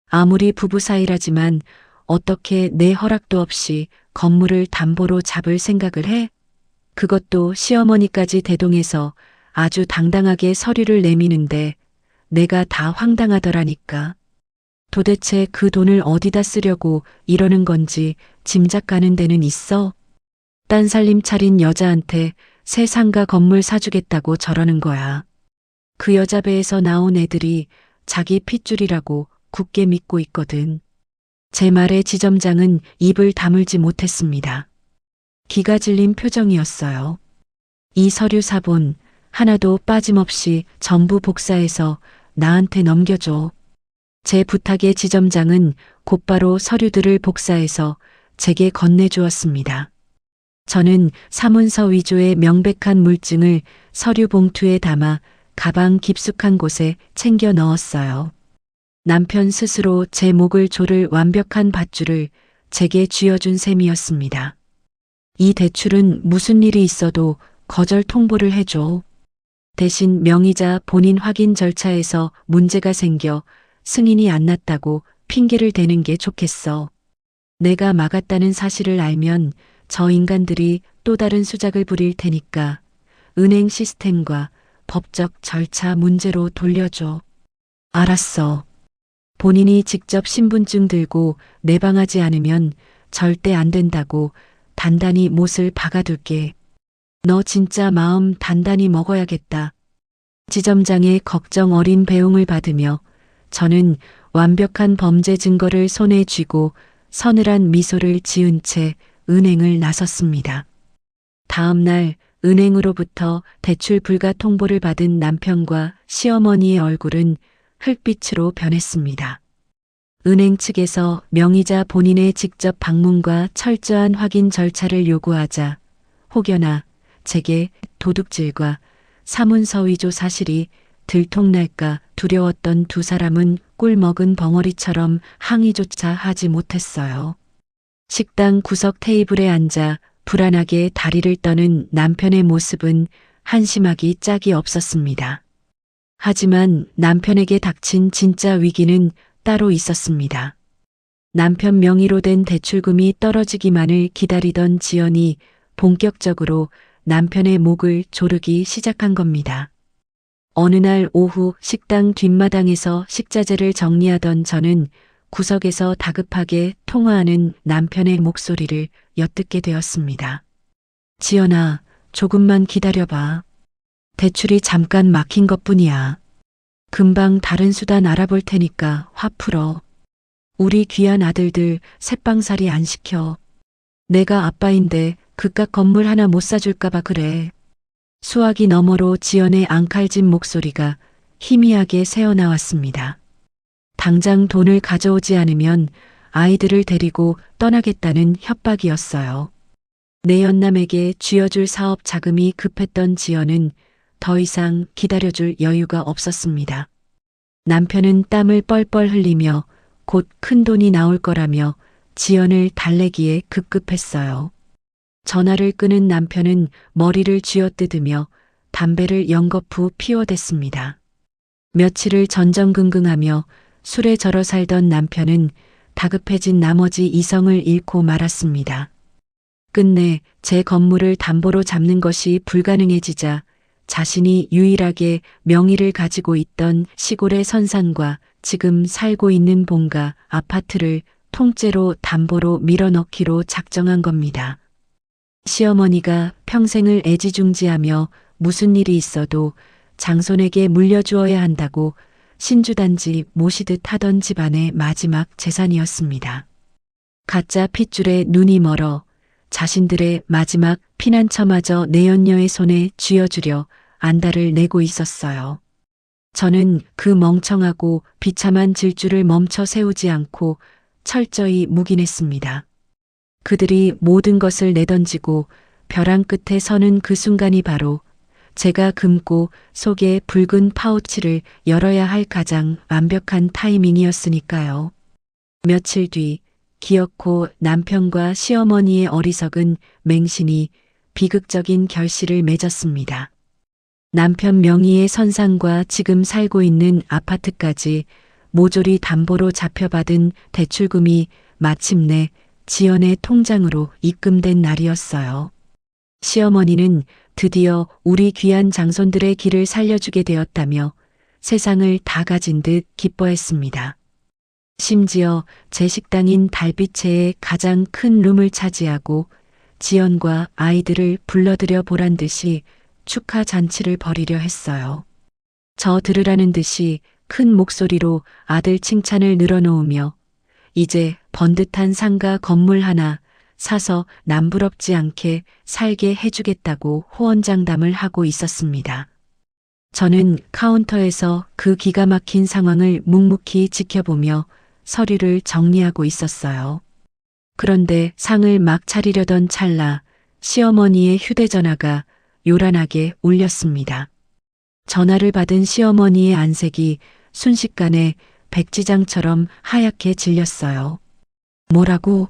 아무리 부부 사이라지만 어떻게 내 허락도 없이 건물을 담보로 잡을 생각을 해? 그것도 시어머니까지 대동해서 아주 당당하게 서류를 내미는데 내가 다 황당하더라니까. 도대체 그 돈을 어디다 쓰려고 이러는 건지 짐작 가는 데는 있어? 딴 살림 차린 여자한테 새 상가 건물 사주겠다고 저러는 거야. 그 여자 배에서 나온 애들이 자기 핏줄이라고 굳게 믿고 있거든. 제 말에 지점장은 입을 다물지 못했습니다. 기가 질린 표정이었어요. 이 서류 사본 하나도 빠짐없이 전부 복사해서 나한테 넘겨줘. 제 부탁에 지점장은 곧바로 서류들을 복사해서 제게 건네주었습니다. 저는 사문서 위조의 명백한 물증을 서류 봉투에 담아 가방 깊숙한 곳에 챙겨 넣었어요. 남편 스스로 제 목을 조를 완벽한 밧줄을 제게 쥐어준 셈이었습니다. 이 대출은 무슨 일이 있어도 거절 통보를 해줘. 대신 명의자 본인 확인 절차에서 문제가 생겨 승인이 안 났다고 핑계를 대는 게 좋겠어. 내가 막았다는 사실을 알면 저 인간들이 또 다른 수작을 부릴 테니까 은행 시스템과 법적 절차 문제로 돌려줘. 알았어. 본인이 직접 신분증 들고 내방하지 않으면 절대 안 된다고 단단히 못을 박아둘게. 너 진짜 마음 단단히 먹어야겠다. 지점장의 걱정 어린 배웅을 받으며 저는 완벽한 범죄 증거를 손에 쥐고 서늘한 미소를 지은 채 은행을 나섰습니다. 다음 날 은행으로부터 대출 불가 통보를 받은 남편과 시어머니의 얼굴은 흙빛으로 변했습니다. 은행 측에서 명의자 본인의 직접 방문과 철저한 확인 절차를 요구하자 혹여나 제게 도둑질과 사문서 위조 사실이 들통날까 두려웠던 두 사람은 꿀 먹은 벙어리처럼 항의조차 하지 못했어요. 식당 구석 테이블에 앉아 불안하게 다리를 떠는 남편의 모습은 한심하기 짝이 없었습니다. 하지만 남편에게 닥친 진짜 위기는 따로 있었습니다. 남편 명의로 된 대출금이 떨어지기만을 기다리던 지연이 본격적으로 남편의 목을 조르기 시작한 겁니다. 어느 날 오후 식당 뒷마당에서 식자재를 정리하던 저는 구석에서 다급하게 통화하는 남편의 목소리를 엿듣게 되었습니다. 지연아, 조금만 기다려봐. 대출이 잠깐 막힌 것뿐이야. 금방 다른 수단 알아볼 테니까 화 풀어. 우리 귀한 아들들 새빵살이 안 시켜. 내가 아빠인데 그깟 건물 하나 못 사줄까봐 그래. 수화기 너머로 지연의 앙칼진 목소리가 희미하게 새어나왔습니다. 당장 돈을 가져오지 않으면 아이들을 데리고 떠나겠다는 협박이었어요. 내연남에게 쥐어줄 사업 자금이 급했던 지연은 더 이상 기다려줄 여유가 없었습니다. 남편은 땀을 뻘뻘 흘리며 곧 큰 돈이 나올 거라며 지연을 달래기에 급급했어요. 전화를 끊은 남편은 머리를 쥐어뜯으며 담배를 연거푸 피워댔습니다. 며칠을 전전긍긍하며 술에 절어 살던 남편은 다급해진 나머지 이성을 잃고 말았습니다. 끝내 제 건물을 담보로 잡는 것이 불가능해지자 자신이 유일하게 명의를 가지고 있던 시골의 선산과 지금 살고 있는 본가 아파트를 통째로 담보로 밀어넣기로 작정한 겁니다. 시어머니가 평생을 애지중지하며 무슨 일이 있어도 장손에게 물려주어야 한다고 신주단지 모시듯 하던 집안의 마지막 재산이었습니다. 가짜 핏줄에 눈이 멀어 자신들의 마지막 피난처마저 내연녀의 손에 쥐어주려 안달을 내고 있었어요. 저는 그 멍청하고 비참한 질주를 멈춰 세우지 않고 철저히 묵인했습니다. 그들이 모든 것을 내던지고 벼랑 끝에 서는 그 순간이 바로 제가 금고 속에 붉은 파우치를 열어야 할 가장 완벽한 타이밍이었으니까요. 며칠 뒤 기어코 남편과 시어머니의 어리석은 맹신이 비극적인 결실을 맺었습니다. 남편 명의의 선상과 지금 살고 있는 아파트까지 모조리 담보로 잡혀받은 대출금이 마침내 지연의 통장으로 입금된 날이었어요. 시어머니는 드디어 우리 귀한 장손들의 길을 살려주게 되었다며 세상을 다 가진 듯 기뻐했습니다. 심지어 제 식당인 달빛채의 가장 큰 룸을 차지하고 지연과 아이들을 불러들여 보란 듯이 축하 잔치를 벌이려 했어요. 저 들으라는 듯이 큰 목소리로 아들 칭찬을 늘어놓으며 이제 번듯한 상가 건물 하나 사서 남부럽지 않게 살게 해주겠다고 호언장담을 하고 있었습니다. 저는 카운터에서 그 기가 막힌 상황을 묵묵히 지켜보며 서류를 정리하고 있었어요. 그런데 상을 막 차리려던 찰나 시어머니의 휴대전화가 요란하게 울렸습니다. 전화를 받은 시어머니의 안색이 순식간에 백지장처럼 하얗게 질렸어요. 뭐라고?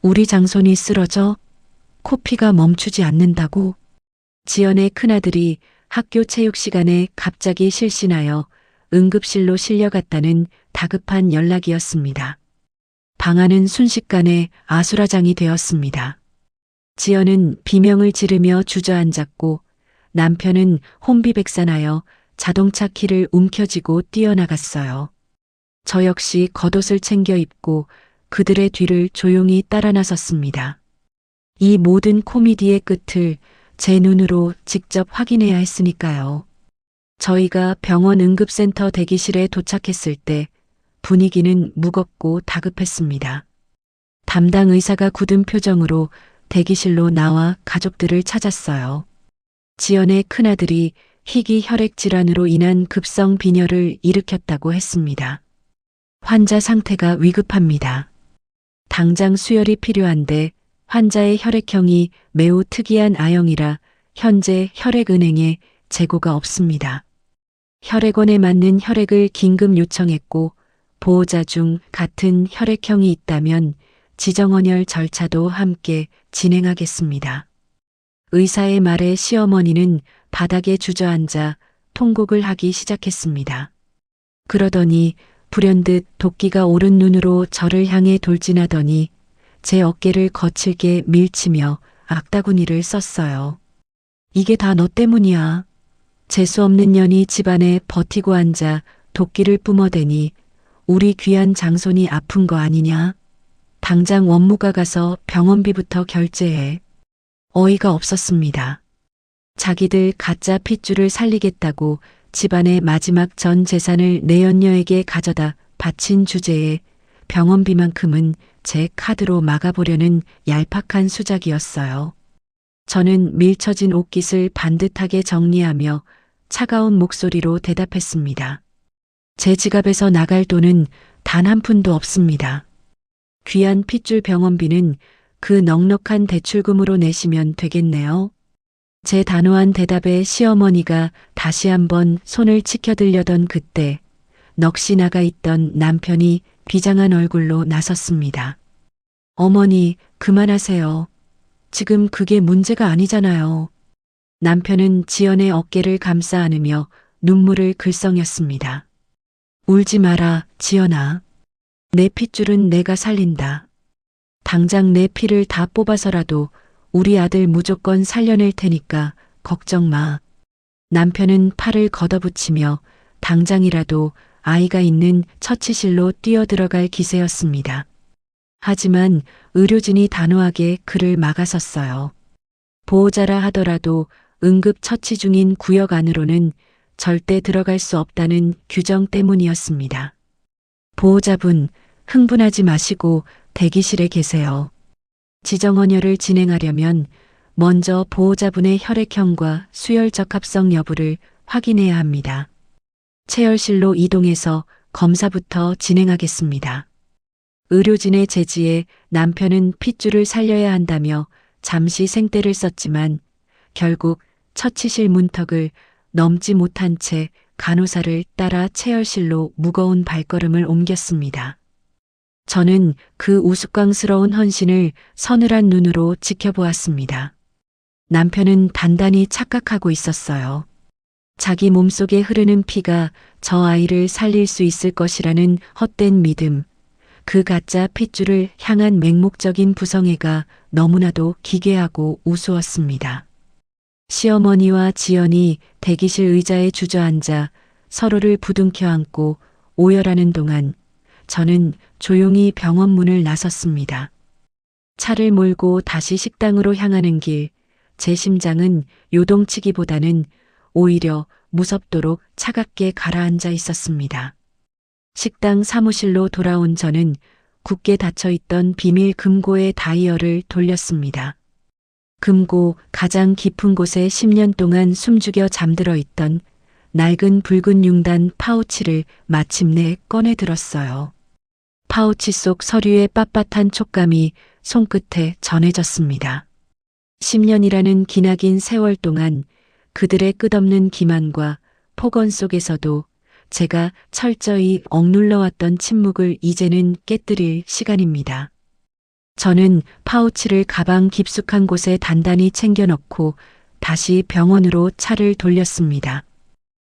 우리 장손이 쓰러져? 코피가 멈추지 않는다고? 지연의 큰아들이 학교 체육 시간에 갑자기 실신하여 응급실로 실려갔다는 다급한 연락이었습니다. 방 안은 순식간에 아수라장이 되었습니다. 지연은 비명을 지르며 주저앉았고 남편은 혼비백산하여 자동차 키를 움켜쥐고 뛰어나갔어요. 저 역시 겉옷을 챙겨 입고 그들의 뒤를 조용히 따라 나섰습니다. 이 모든 코미디의 끝을 제 눈으로 직접 확인해야 했으니까요. 저희가 병원 응급센터 대기실에 도착했을 때 분위기는 무겁고 다급했습니다. 담당 의사가 굳은 표정으로 대기실로 나와 가족들을 찾았어요. 지연의 큰아들이 희귀 혈액 질환으로 인한 급성 빈혈을 일으켰다고 했습니다. 환자 상태가 위급합니다. 당장 수혈이 필요한데 환자의 혈액형이 매우 특이한 A형이라 현재 혈액은행에 재고가 없습니다. 혈액원에 맞는 혈액을 긴급 요청했고 보호자 중 같은 혈액형이 있다면 지정언혈 절차도 함께 진행하겠습니다. 의사의 말에 시어머니는 바닥에 주저앉아 통곡을 하기 시작했습니다. 그러더니 불현듯 도끼가 오른 눈으로 저를 향해 돌진하더니 제 어깨를 거칠게 밀치며 악다구니를 썼어요. 이게 다 너 때문이야. 재수없는 년이 집안에 버티고 앉아 도끼를 뿜어대니 우리 귀한 장손이 아픈 거 아니냐? 당장 원무가 가서 병원비부터 결제해. 어이가 없었습니다. 자기들 가짜 핏줄을 살리겠다고 집안의 마지막 전 재산을 내연녀에게 가져다 바친 주제에 병원비만큼은 제 카드로 막아보려는 얄팍한 수작이었어요. 저는 밀쳐진 옷깃을 반듯하게 정리하며 차가운 목소리로 대답했습니다. 제 지갑에서 나갈 돈은 단 한 푼도 없습니다. 귀한 핏줄 병원비는 그 넉넉한 대출금으로 내시면 되겠네요. 제 단호한 대답에 시어머니가 다시 한번 손을 치켜들려던 그때 넋이 나가 있던 남편이 비장한 얼굴로 나섰습니다. 어머니, 그만하세요. 지금 그게 문제가 아니잖아요. 남편은 지연의 어깨를 감싸 안으며 눈물을 글썽였습니다. 울지 마라, 지연아. 내 핏줄은 내가 살린다. 당장 내 피를 다 뽑아서라도 우리 아들 무조건 살려낼 테니까 걱정 마. 남편은 팔을 걷어붙이며 당장이라도 아이가 있는 처치실로 뛰어들어갈 기세였습니다. 하지만 의료진이 단호하게 그를 막아섰어요. 보호자라 하더라도 응급 처치 중인 구역 안으로는 절대 들어갈 수 없다는 규정 때문이었습니다. 보호자분, 흥분하지 마시고 대기실에 계세요. 지정언혈을 진행하려면 먼저 보호자분의 혈액형과 수혈 적합성 여부를 확인해야 합니다. 체열실로 이동해서 검사부터 진행하겠습니다. 의료진의 제지에 남편은 핏줄을 살려야 한다며 잠시 생떼를 썼지만 결국 처치실 문턱을 넘지 못한 채 간호사를 따라 체열실로 무거운 발걸음을 옮겼습니다. 저는 그 우스꽝스러운 헌신을 서늘한 눈으로 지켜보았습니다. 남편은 단단히 착각하고 있었어요. 자기 몸속에 흐르는 피가 저 아이를 살릴 수 있을 것이라는 헛된 믿음, 그 가짜 핏줄을 향한 맹목적인 부성애가 너무나도 기괴하고 우스웠습니다. 시어머니와 지연이 대기실 의자에 주저앉아 서로를 부둥켜 안고 오열하는 동안 저는 조용히 병원 문을 나섰습니다. 차를 몰고 다시 식당으로 향하는 길, 제 심장은 요동치기보다는 오히려 무섭도록 차갑게 가라앉아 있었습니다. 식당 사무실로 돌아온 저는 굳게 닫혀있던 비밀 금고의 다이얼을 돌렸습니다. 금고 가장 깊은 곳에 10년 동안 숨죽여 잠들어 있던 낡은 붉은 융단 파우치를 마침내 꺼내 들었어요. 파우치 속 서류의 빳빳한 촉감이 손끝에 전해졌습니다. 10년이라는 기나긴 세월 동안 그들의 끝없는 기만과 폭언 속에서도 제가 철저히 억눌러왔던 침묵을 이제는 깨뜨릴 시간입니다. 저는 파우치를 가방 깊숙한 곳에 단단히 챙겨 넣고 다시 병원으로 차를 돌렸습니다.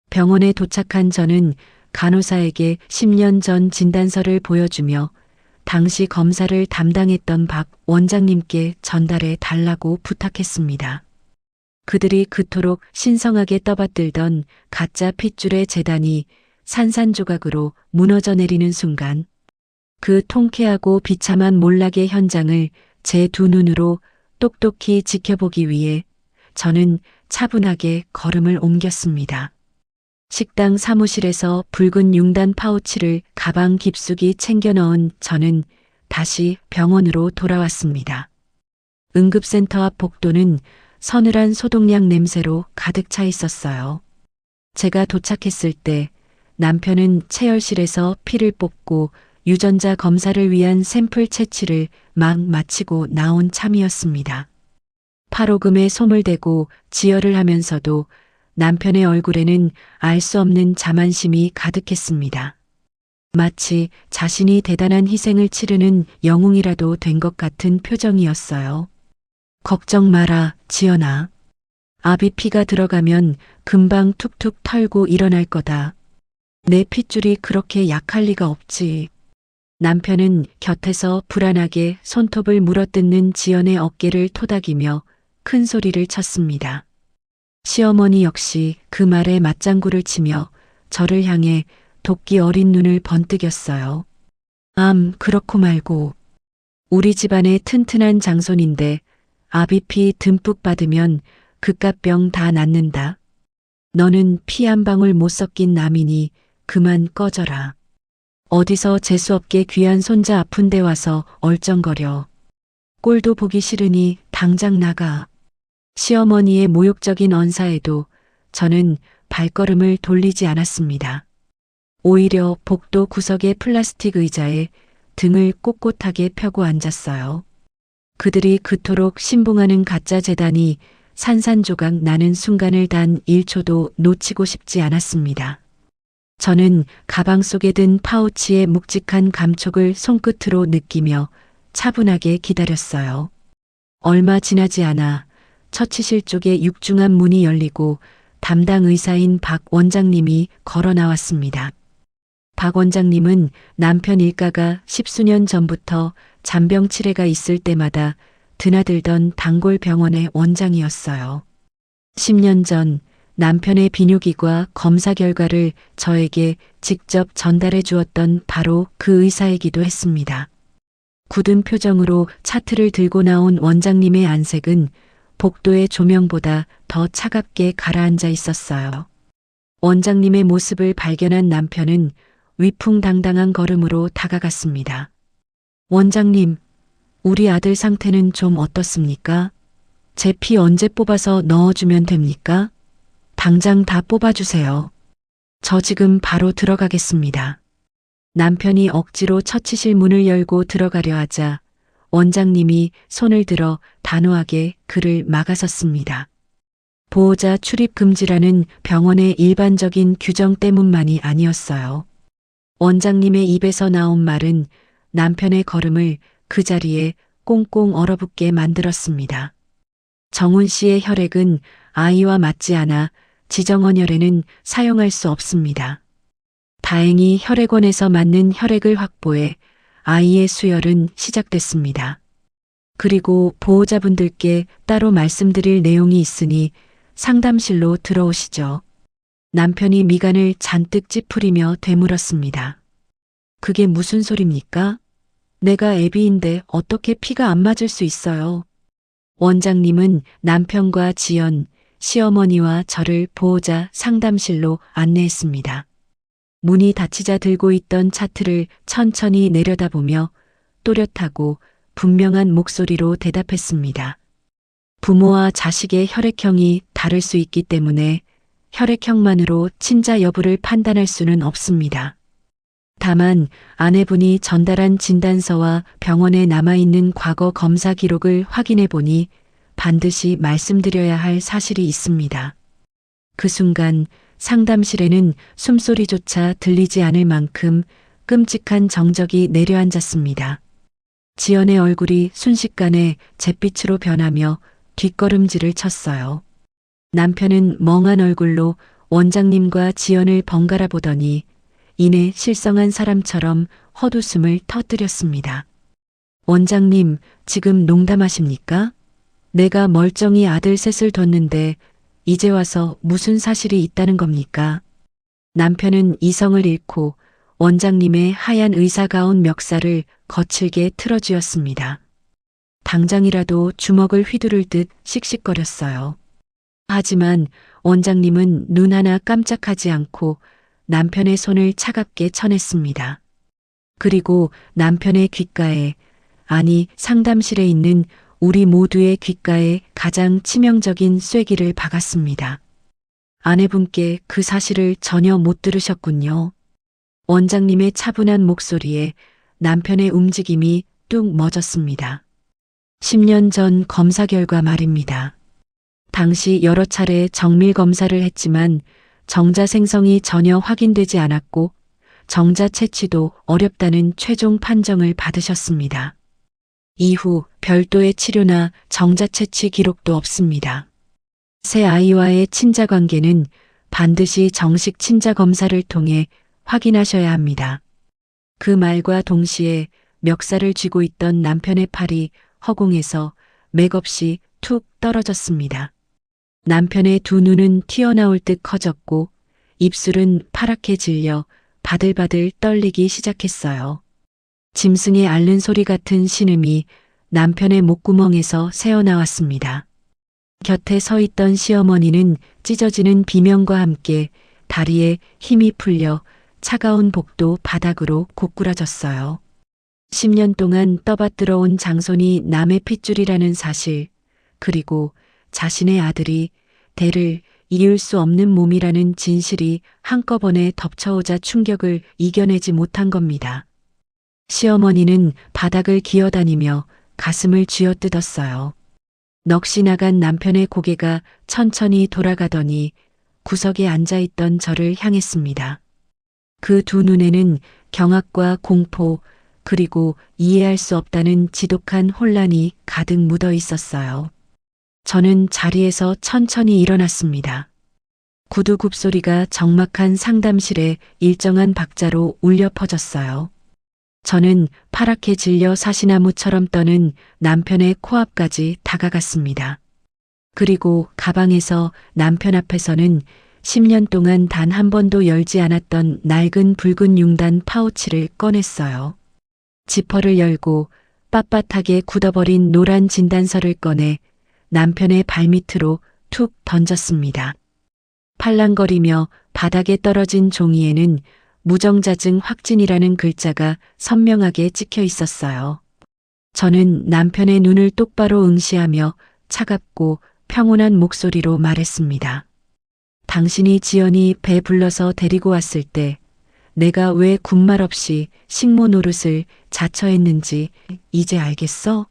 병원에 도착한 저는 간호사에게 10년 전 진단서를 보여주며 당시 검사를 담당했던 박 원장님께 전달해 달라고 부탁했습니다. 그들이 그토록 신성하게 떠받들던 가짜 핏줄의 재단이 산산조각으로 무너져 내리는 순간 그 통쾌하고 비참한 몰락의 현장을 제 두 눈으로 똑똑히 지켜보기 위해 저는 차분하게 걸음을 옮겼습니다. 식당 사무실에서 붉은 융단 파우치를 가방 깊숙이 챙겨 넣은 저는 다시 병원으로 돌아왔습니다. 응급센터 앞 복도는 서늘한 소독약 냄새로 가득 차 있었어요. 제가 도착했을 때 남편은 체열실에서 피를 뽑고 유전자 검사를 위한 샘플 채취를 막 마치고 나온 참이었습니다. 팔오금에 솜을 대고 지혈을 하면서도 남편의 얼굴에는 알 수 없는 자만심이 가득했습니다. 마치 자신이 대단한 희생을 치르는 영웅이라도 된 것 같은 표정이었어요. 걱정 마라, 지연아. 아비 피가 들어가면 금방 툭툭 털고 일어날 거다. 내 핏줄이 그렇게 약할 리가 없지. 남편은 곁에서 불안하게 손톱을 물어뜯는 지연의 어깨를 토닥이며 큰 소리를 쳤습니다. 시어머니 역시 그 말에 맞장구를 치며 저를 향해 도끼 어린 눈을 번뜩였어요. 그렇고 말고. 우리 집안의 튼튼한 장손인데 아비 피 듬뿍 받으면 그깟병 다 낫는다. 너는 피 한 방울 못 섞인 남이니 그만 꺼져라. 어디서 재수없게 귀한 손자 아픈데 와서 얼쩡거려. 꼴도 보기 싫으니 당장 나가. 시어머니의 모욕적인 언사에도 저는 발걸음을 돌리지 않았습니다. 오히려 복도 구석의 플라스틱 의자에 등을 꼿꼿하게 펴고 앉았어요. 그들이 그토록 신봉하는 가짜 재단이 산산조각 나는 순간을 단 1초도 놓치고 싶지 않았습니다. 저는 가방 속에 든 파우치의 묵직한 감촉을 손끝으로 느끼며 차분하게 기다렸어요. 얼마 지나지 않아 처치실 쪽에 육중한 문이 열리고 담당 의사인 박 원장님이 걸어 나왔습니다. 박 원장님은 남편 일가가 10수년 전부터 잔병 치레가 있을 때마다 드나들던 단골 병원의 원장이었어요. 10년 전 남편의 비뇨기과 검사 결과를 저에게 직접 전달해 주었던 바로 그 의사이기도 했습니다. 굳은 표정으로 차트를 들고 나온 원장님의 안색은 복도의 조명보다 더 차갑게 가라앉아 있었어요. 원장님의 모습을 발견한 남편은 위풍당당한 걸음으로 다가갔습니다. 원장님, 우리 아들 상태는 좀 어떻습니까? 제 피 언제 뽑아서 넣어주면 됩니까? 당장 다 뽑아주세요. 저 지금 바로 들어가겠습니다. 남편이 억지로 처치실 문을 열고 들어가려 하자 원장님이 손을 들어 단호하게 그를 막아섰습니다. 보호자 출입 금지라는 병원의 일반적인 규정 때문만이 아니었어요. 원장님의 입에서 나온 말은 남편의 걸음을 그 자리에 꽁꽁 얼어붙게 만들었습니다. 정훈 씨의 혈액은 아이와 맞지 않아 지정헌혈에는 사용할 수 없습니다. 다행히 혈액원에서 맞는 혈액을 확보해 아이의 수혈은 시작됐습니다. 그리고 보호자분들께 따로 말씀드릴 내용이 있으니 상담실로 들어오시죠. 남편이 미간을 잔뜩 찌푸리며 되물었습니다. 그게 무슨 소립니까? 내가 애비인데 어떻게 피가 안 맞을 수 있어요? 원장님은 남편과 지연, 시어머니와 저를 보호자 상담실로 안내했습니다. 문이 닫히자 들고 있던 차트를 천천히 내려다보며 또렷하고 분명한 목소리로 대답했습니다. 부모와 자식의 혈액형이 다를 수 있기 때문에 혈액형만으로 친자 여부를 판단할 수는 없습니다. 다만 아내분이 전달한 진단서와 병원에 남아있는 과거 검사 기록을 확인해 보니 반드시 말씀드려야 할 사실이 있습니다. 그 순간 상담실에는 숨소리조차 들리지 않을 만큼 끔찍한 정적이 내려앉았습니다. 지연의 얼굴이 순식간에 잿빛으로 변하며 뒷걸음질을 쳤어요. 남편은 멍한 얼굴로 원장님과 지연을 번갈아 보더니 이내 실성한 사람처럼 헛웃음을 터뜨렸습니다. 원장님, 지금 농담하십니까? 내가 멀쩡히 아들 셋을 뒀는데 이제 와서 무슨 사실이 있다는 겁니까? 남편은 이성을 잃고 원장님의 하얀 의사가운 멱살을 거칠게 틀어쥐었습니다. 당장이라도 주먹을 휘두를 듯 씩씩거렸어요. 하지만 원장님은 눈 하나 깜짝하지 않고 남편의 손을 차갑게 쳐냈습니다. 그리고 남편의 귓가에, 아니 상담실에 있는 우리 모두의 귓가에 가장 치명적인 쐐기를 박았습니다. 아내분께 그 사실을 전혀 못 들으셨군요. 원장님의 차분한 목소리에 남편의 움직임이 뚝 멎었습니다. 10년 전 검사 결과 말입니다. 당시 여러 차례 정밀 검사를 했지만 정자 생성이 전혀 확인되지 않았고 정자 채취도 어렵다는 최종 판정을 받으셨습니다. 이후 별도의 치료나 정자 채취 기록도 없습니다. 새 아이와의 친자 관계는 반드시 정식 친자 검사를 통해 확인하셔야 합니다. 그 말과 동시에 멱살을 쥐고 있던 남편의 팔이 허공에서 맥없이 툭 떨어졌습니다. 남편의 두 눈은 튀어나올 듯 커졌고 입술은 파랗게 질려 바들바들 떨리기 시작했어요. 짐승의 앓는 소리 같은 신음이 남편의 목구멍에서 새어나왔습니다. 곁에 서 있던 시어머니는 찢어지는 비명과 함께 다리에 힘이 풀려 차가운 복도 바닥으로 고꾸라졌어요. 10년 동안 떠받들어 온 장손이 남의 핏줄이라는 사실, 그리고 자신의 아들이 대를 이을 수 없는 몸이라는 진실이 한꺼번에 덮쳐오자 충격을 이겨내지 못한 겁니다. 시어머니는 바닥을 기어다니며 가슴을 쥐어뜯었어요. 넋이 나간 남편의 고개가 천천히 돌아가더니 구석에 앉아있던 저를 향했습니다. 그 두 눈에는 경악과 공포, 그리고 이해할 수 없다는 지독한 혼란이 가득 묻어 있었어요. 저는 자리에서 천천히 일어났습니다. 구두 굽소리가 적막한 상담실에 일정한 박자로 울려 퍼졌어요. 저는 파랗게 질려 사시나무처럼 떠는 남편의 코앞까지 다가갔습니다. 그리고 가방에서 남편 앞에서는 10년 동안 단 한 번도 열지 않았던 낡은 붉은 융단 파우치를 꺼냈어요. 지퍼를 열고 빳빳하게 굳어버린 노란 진단서를 꺼내 남편의 발밑으로 툭 던졌습니다. 팔랑거리며 바닥에 떨어진 종이에는 무정자증 확진이라는 글자가 선명하게 찍혀 있었어요. 저는 남편의 눈을 똑바로 응시하며 차갑고 평온한 목소리로 말했습니다. 당신이 지연이 배 불러서 데리고 왔을 때 내가 왜 군말 없이 식모 노릇을 자처했는지 이제 알겠어?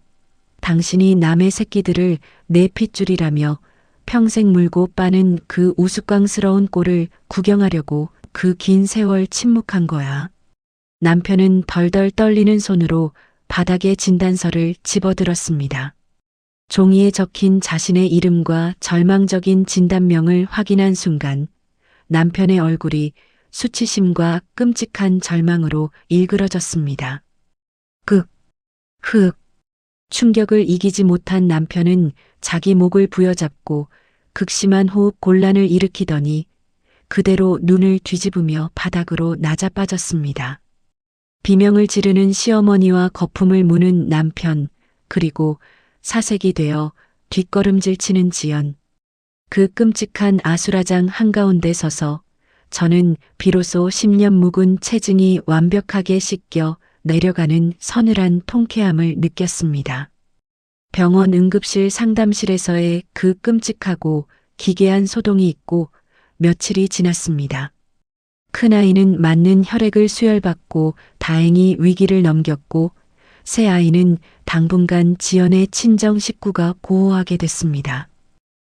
당신이 남의 새끼들을 내 핏줄이라며 평생 물고 빠는 그 우스꽝스러운 꼴을 구경하려고 그 긴 세월 침묵한 거야. 남편은 덜덜 떨리는 손으로 바닥에 진단서를 집어들었습니다. 종이에 적힌 자신의 이름과 절망적인 진단명을 확인한 순간 남편의 얼굴이 수치심과 끔찍한 절망으로 일그러졌습니다. 충격을 이기지 못한 남편은 자기 목을 부여잡고 극심한 호흡 곤란을 일으키더니 그대로 눈을 뒤집으며 바닥으로 낮아빠졌습니다. 비명을 지르는 시어머니와 거품을 무는 남편, 그리고 사색이 되어 뒷걸음질 치는 지연. 그 끔찍한 아수라장 한가운데 서서 저는 비로소 10년 묵은 체증이 완벽하게 씻겨 내려가는 서늘한 통쾌함을 느꼈습니다. 병원 응급실 상담실에서의 그 끔찍하고 기괴한 소동이 있고 며칠이 지났습니다. 큰아이는 맞는 혈액을 수혈받고 다행히 위기를 넘겼고 새아이는 당분간 지연의 친정 식구가 보호하게 됐습니다.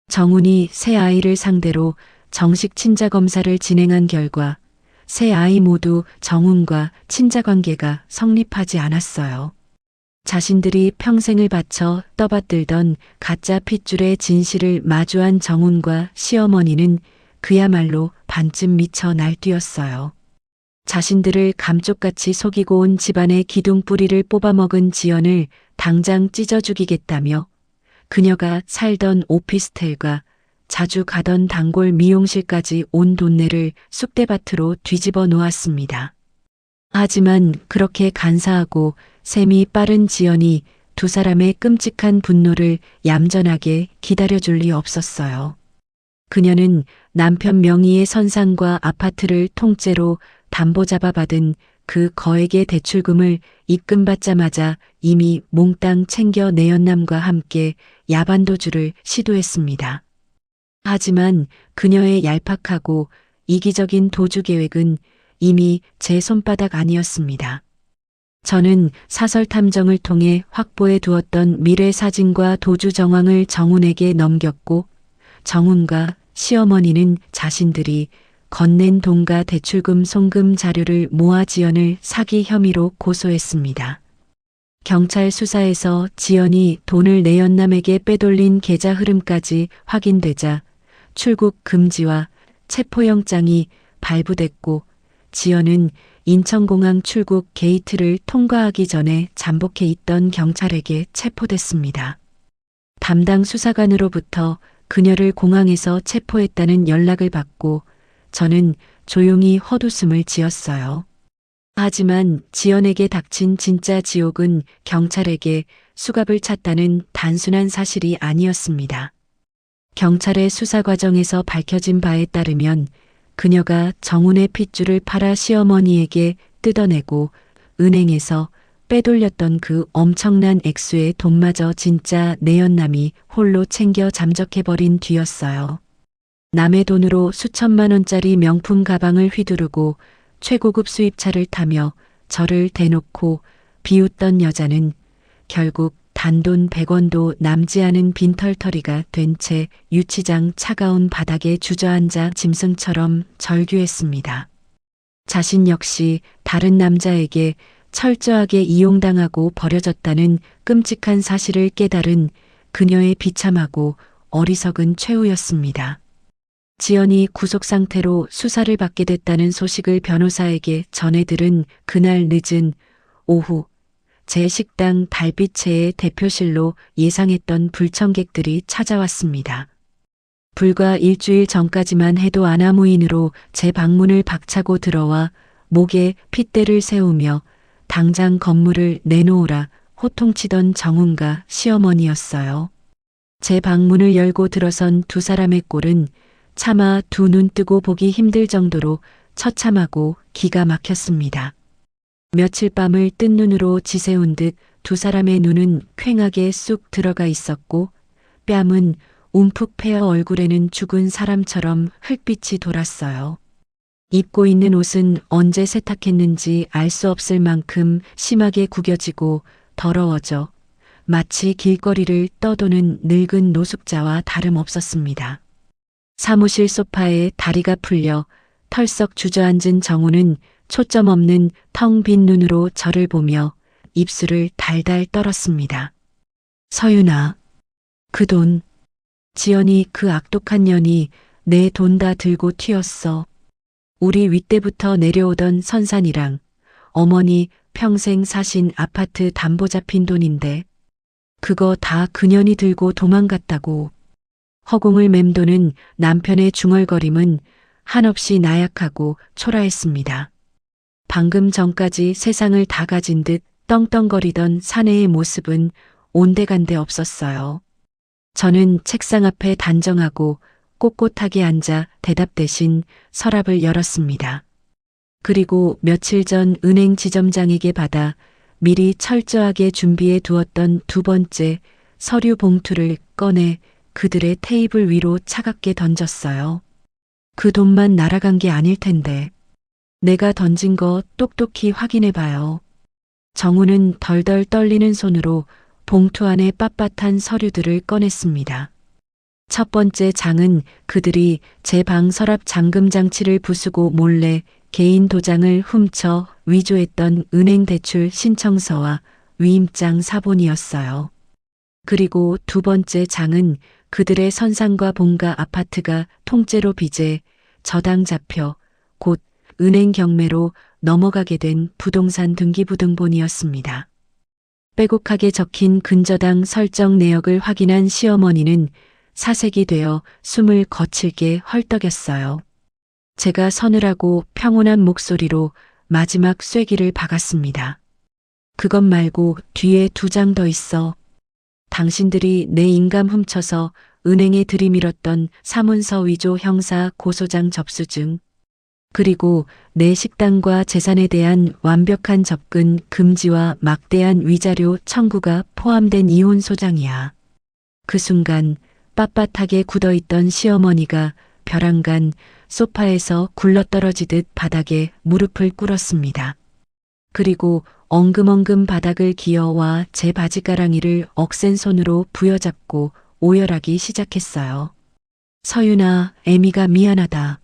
정훈이 새아이를 상대로 정식 친자 검사를 진행한 결과 세 아이 모두 정훈과 친자 관계가 성립하지 않았어요. 자신들이 평생을 바쳐 떠받들던 가짜 핏줄의 진실을 마주한 정훈과 시어머니는 그야말로 반쯤 미쳐 날뛰었어요. 자신들을 감쪽같이 속이고 온 집안의 기둥뿌리를 뽑아먹은 지연을 당장 찢어 죽이겠다며 그녀가 살던 오피스텔과 자주 가던 단골 미용실까지 온 돈내를 쑥대밭으로 뒤집어 놓았습니다. 하지만 그렇게 간사하고 셈이 빠른 지연이 두 사람의 끔찍한 분노를 얌전하게 기다려줄 리 없었어요. 그녀는 남편 명의의 선상과 아파트를 통째로 담보 잡아받은 그 거액의 대출금을 입금받자마자 이미 몽땅 챙겨 내연남과 함께 야반도주를 시도했습니다. 하지만 그녀의 얄팍하고 이기적인 도주 계획은 이미 제 손바닥 아니었습니다. 저는 사설 탐정을 통해 확보해 두었던 미래 사진과 도주 정황을 정훈에게 넘겼고 정훈과 시어머니는 자신들이 건넨 돈과 대출금 송금 자료를 모아 지연을 사기 혐의로 고소했습니다. 경찰 수사에서 지연이 돈을 내연남에게 빼돌린 계좌 흐름까지 확인되자 출국 금지와 체포영장이 발부됐고 지연은 인천공항 출국 게이트를 통과하기 전에 잠복해 있던 경찰에게 체포됐습니다. 담당 수사관으로부터 그녀를 공항에서 체포했다는 연락을 받고 저는 조용히 헛웃음을 지었어요. 하지만 지연에게 닥친 진짜 지옥은 경찰에게 수갑을 찼다는 단순한 사실이 아니었습니다. 경찰의 수사 과정에서 밝혀진 바에 따르면 그녀가 정훈의 핏줄을 팔아 시어머니에게 뜯어내고 은행에서 빼돌렸던 그 엄청난 액수의 돈마저 진짜 내연남이 홀로 챙겨 잠적해버린 뒤였어요. 남의 돈으로 수천만 원짜리 명품 가방을 휘두르고 최고급 수입차를 타며 저를 대놓고 비웃던 여자는 결국 단돈 100원도 남지 않은 빈털터리가 된 채 유치장 차가운 바닥에 주저앉아 짐승처럼 절규했습니다. 자신 역시 다른 남자에게 철저하게 이용당하고 버려졌다는 끔찍한 사실을 깨달은 그녀의 비참하고 어리석은 최후였습니다. 지연이 구속 상태로 수사를 받게 됐다는 소식을 변호사에게 전해 들은 그날 늦은 오후 제 식당 달빛채의 대표실로 예상했던 불청객들이 찾아왔습니다. 불과 일주일 전까지만 해도 아나무인으로 제 방문을 박차고 들어와 목에 핏대를 세우며 당장 건물을 내놓으라 호통치던 정훈과 시어머니였어요. 제 방문을 열고 들어선 두 사람의 꼴은 차마 두 눈 뜨고 보기 힘들 정도로 처참하고 기가 막혔습니다. 며칠 밤을 뜬 눈으로 지새운 듯 두 사람의 눈은 퀭하게 쑥 들어가 있었고 뺨은 움푹 패어 얼굴에는 죽은 사람처럼 흙빛이 돌았어요. 입고 있는 옷은 언제 세탁했는지 알 수 없을 만큼 심하게 구겨지고 더러워져 마치 길거리를 떠도는 늙은 노숙자와 다름없었습니다. 사무실 소파에 다리가 풀려 털썩 주저앉은 정훈은 초점 없는 텅 빈 눈으로 저를 보며 입술을 달달 떨었습니다. 서윤아, 그 돈, 지연이 그 악독한 년이 내 돈 다 들고 튀었어. 우리 윗대부터 내려오던 선산이랑 어머니 평생 사신 아파트 담보 잡힌 돈인데 그거 다 그년이 들고 도망갔다고. 허공을 맴도는 남편의 중얼거림은 한없이 나약하고 초라했습니다. 방금 전까지 세상을 다 가진 듯 떵떵거리던 사내의 모습은 온데간데 없었어요. 저는 책상 앞에 단정하고 꼿꼿하게 앉아 대답 대신 서랍을 열었습니다. 그리고 며칠 전 은행 지점장에게 받아 미리 철저하게 준비해 두었던 두 번째 서류 봉투를 꺼내 그들의 테이블 위로 차갑게 던졌어요. 그 돈만 날아간 게 아닐 텐데. 내가 던진 거 똑똑히 확인해 봐요. 정훈은 덜덜 떨리는 손으로 봉투 안에 빳빳한 서류들을 꺼냈습니다. 첫 번째 장은 그들이 제 방 서랍 잠금 장치를 부수고 몰래 개인 도장을 훔쳐 위조했던 은행 대출 신청서와 위임장 사본이었어요. 그리고 두 번째 장은 그들의 선상과 본가 아파트가 통째로 빚에 저당 잡혀 곧 은행 경매로 넘어가게 된 부동산 등기부등본이었습니다. 빼곡하게 적힌 근저당 설정 내역을 확인한 시어머니는 사색이 되어 숨을 거칠게 헐떡였어요. 제가 서늘하고 평온한 목소리로 마지막 쐐기를 박았습니다. 그것 말고 뒤에 2장 더 있어. 당신들이 내 인감 훔쳐서 은행에 들이밀었던 사문서 위조 형사 고소장 접수증, 그리고 내 식당과 재산에 대한 완벽한 접근 금지와 막대한 위자료 청구가 포함된 이혼 소장이야. 그 순간 빳빳하게 굳어있던 시어머니가 벼랑간 소파에서 굴러떨어지듯 바닥에 무릎을 꿇었습니다. 그리고 엉금엉금 바닥을 기어와 제 바지가랑이를 억센 손으로 부여잡고 오열하기 시작했어요. 서윤아, 애미가 미안하다.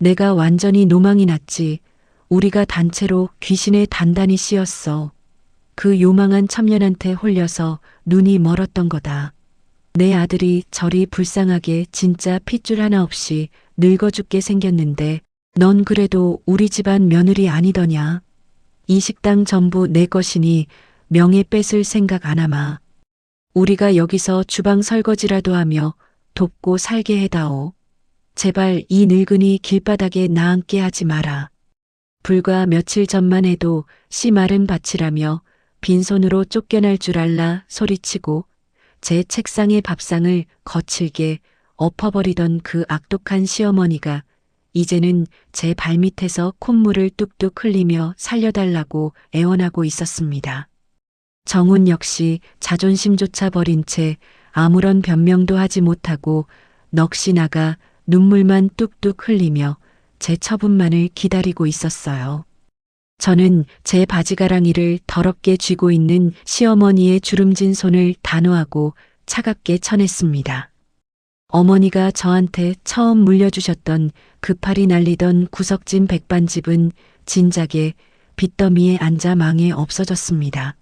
내가 완전히 노망이 났지. 우리가 단체로 귀신에 단단히 씌었어. 그 요망한 첨년한테 홀려서 눈이 멀었던 거다. 내 아들이 저리 불쌍하게 진짜 핏줄 하나 없이 늙어 죽게 생겼는데 넌 그래도 우리 집안 며느리 아니더냐. 이 식당 전부 내 것이니 명예 뺏을 생각 안 하마. 우리가 여기서 주방 설거지라도 하며 돕고 살게 해다오. 제발 이 늙은이 길바닥에 나앉게 하지 마라. 불과 며칠 전만 해도 씨 마른 밭이라며 빈손으로 쫓겨날 줄 알라 소리치고 제 책상의 밥상을 거칠게 엎어버리던 그 악독한 시어머니가 이제는 제 발밑에서 콧물을 뚝뚝 흘리며 살려달라고 애원하고 있었습니다. 정훈 역시 자존심조차 버린 채 아무런 변명도 하지 못하고 넋이 나가 눈물만 뚝뚝 흘리며 제 처분만을 기다리고 있었어요. 저는 제 바지가랑이를 더럽게 쥐고 있는 시어머니의 주름진 손을 단호하고 차갑게 쳐냈습니다. 어머니가 저한테 처음 물려주셨던 그팔이 날리던 구석진 백반집은 진작에 빚더미에 앉아 망해 없어졌습니다.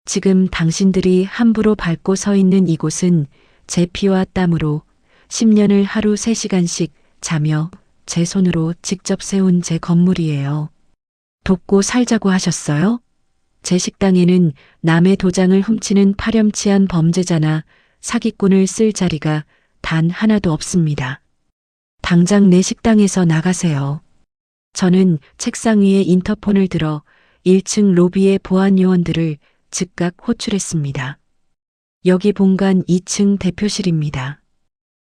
지금 당신들이 함부로 밟고 서 있는 이곳은 제 피와 땀으로 10년을 하루 3시간씩 자며 제 손으로 직접 세운 제 건물이에요. 돕고 살자고 하셨어요? 제 식당에는 남의 도장을 훔치는 파렴치한 범죄자나 사기꾼을 쓸 자리가 단 하나도 없습니다. 당장 내 식당에서 나가세요. 저는 책상 위에 인터폰을 들어 1층 로비의 보안 요원들을 즉각 호출했습니다. 여기 본관 2층 대표실입니다.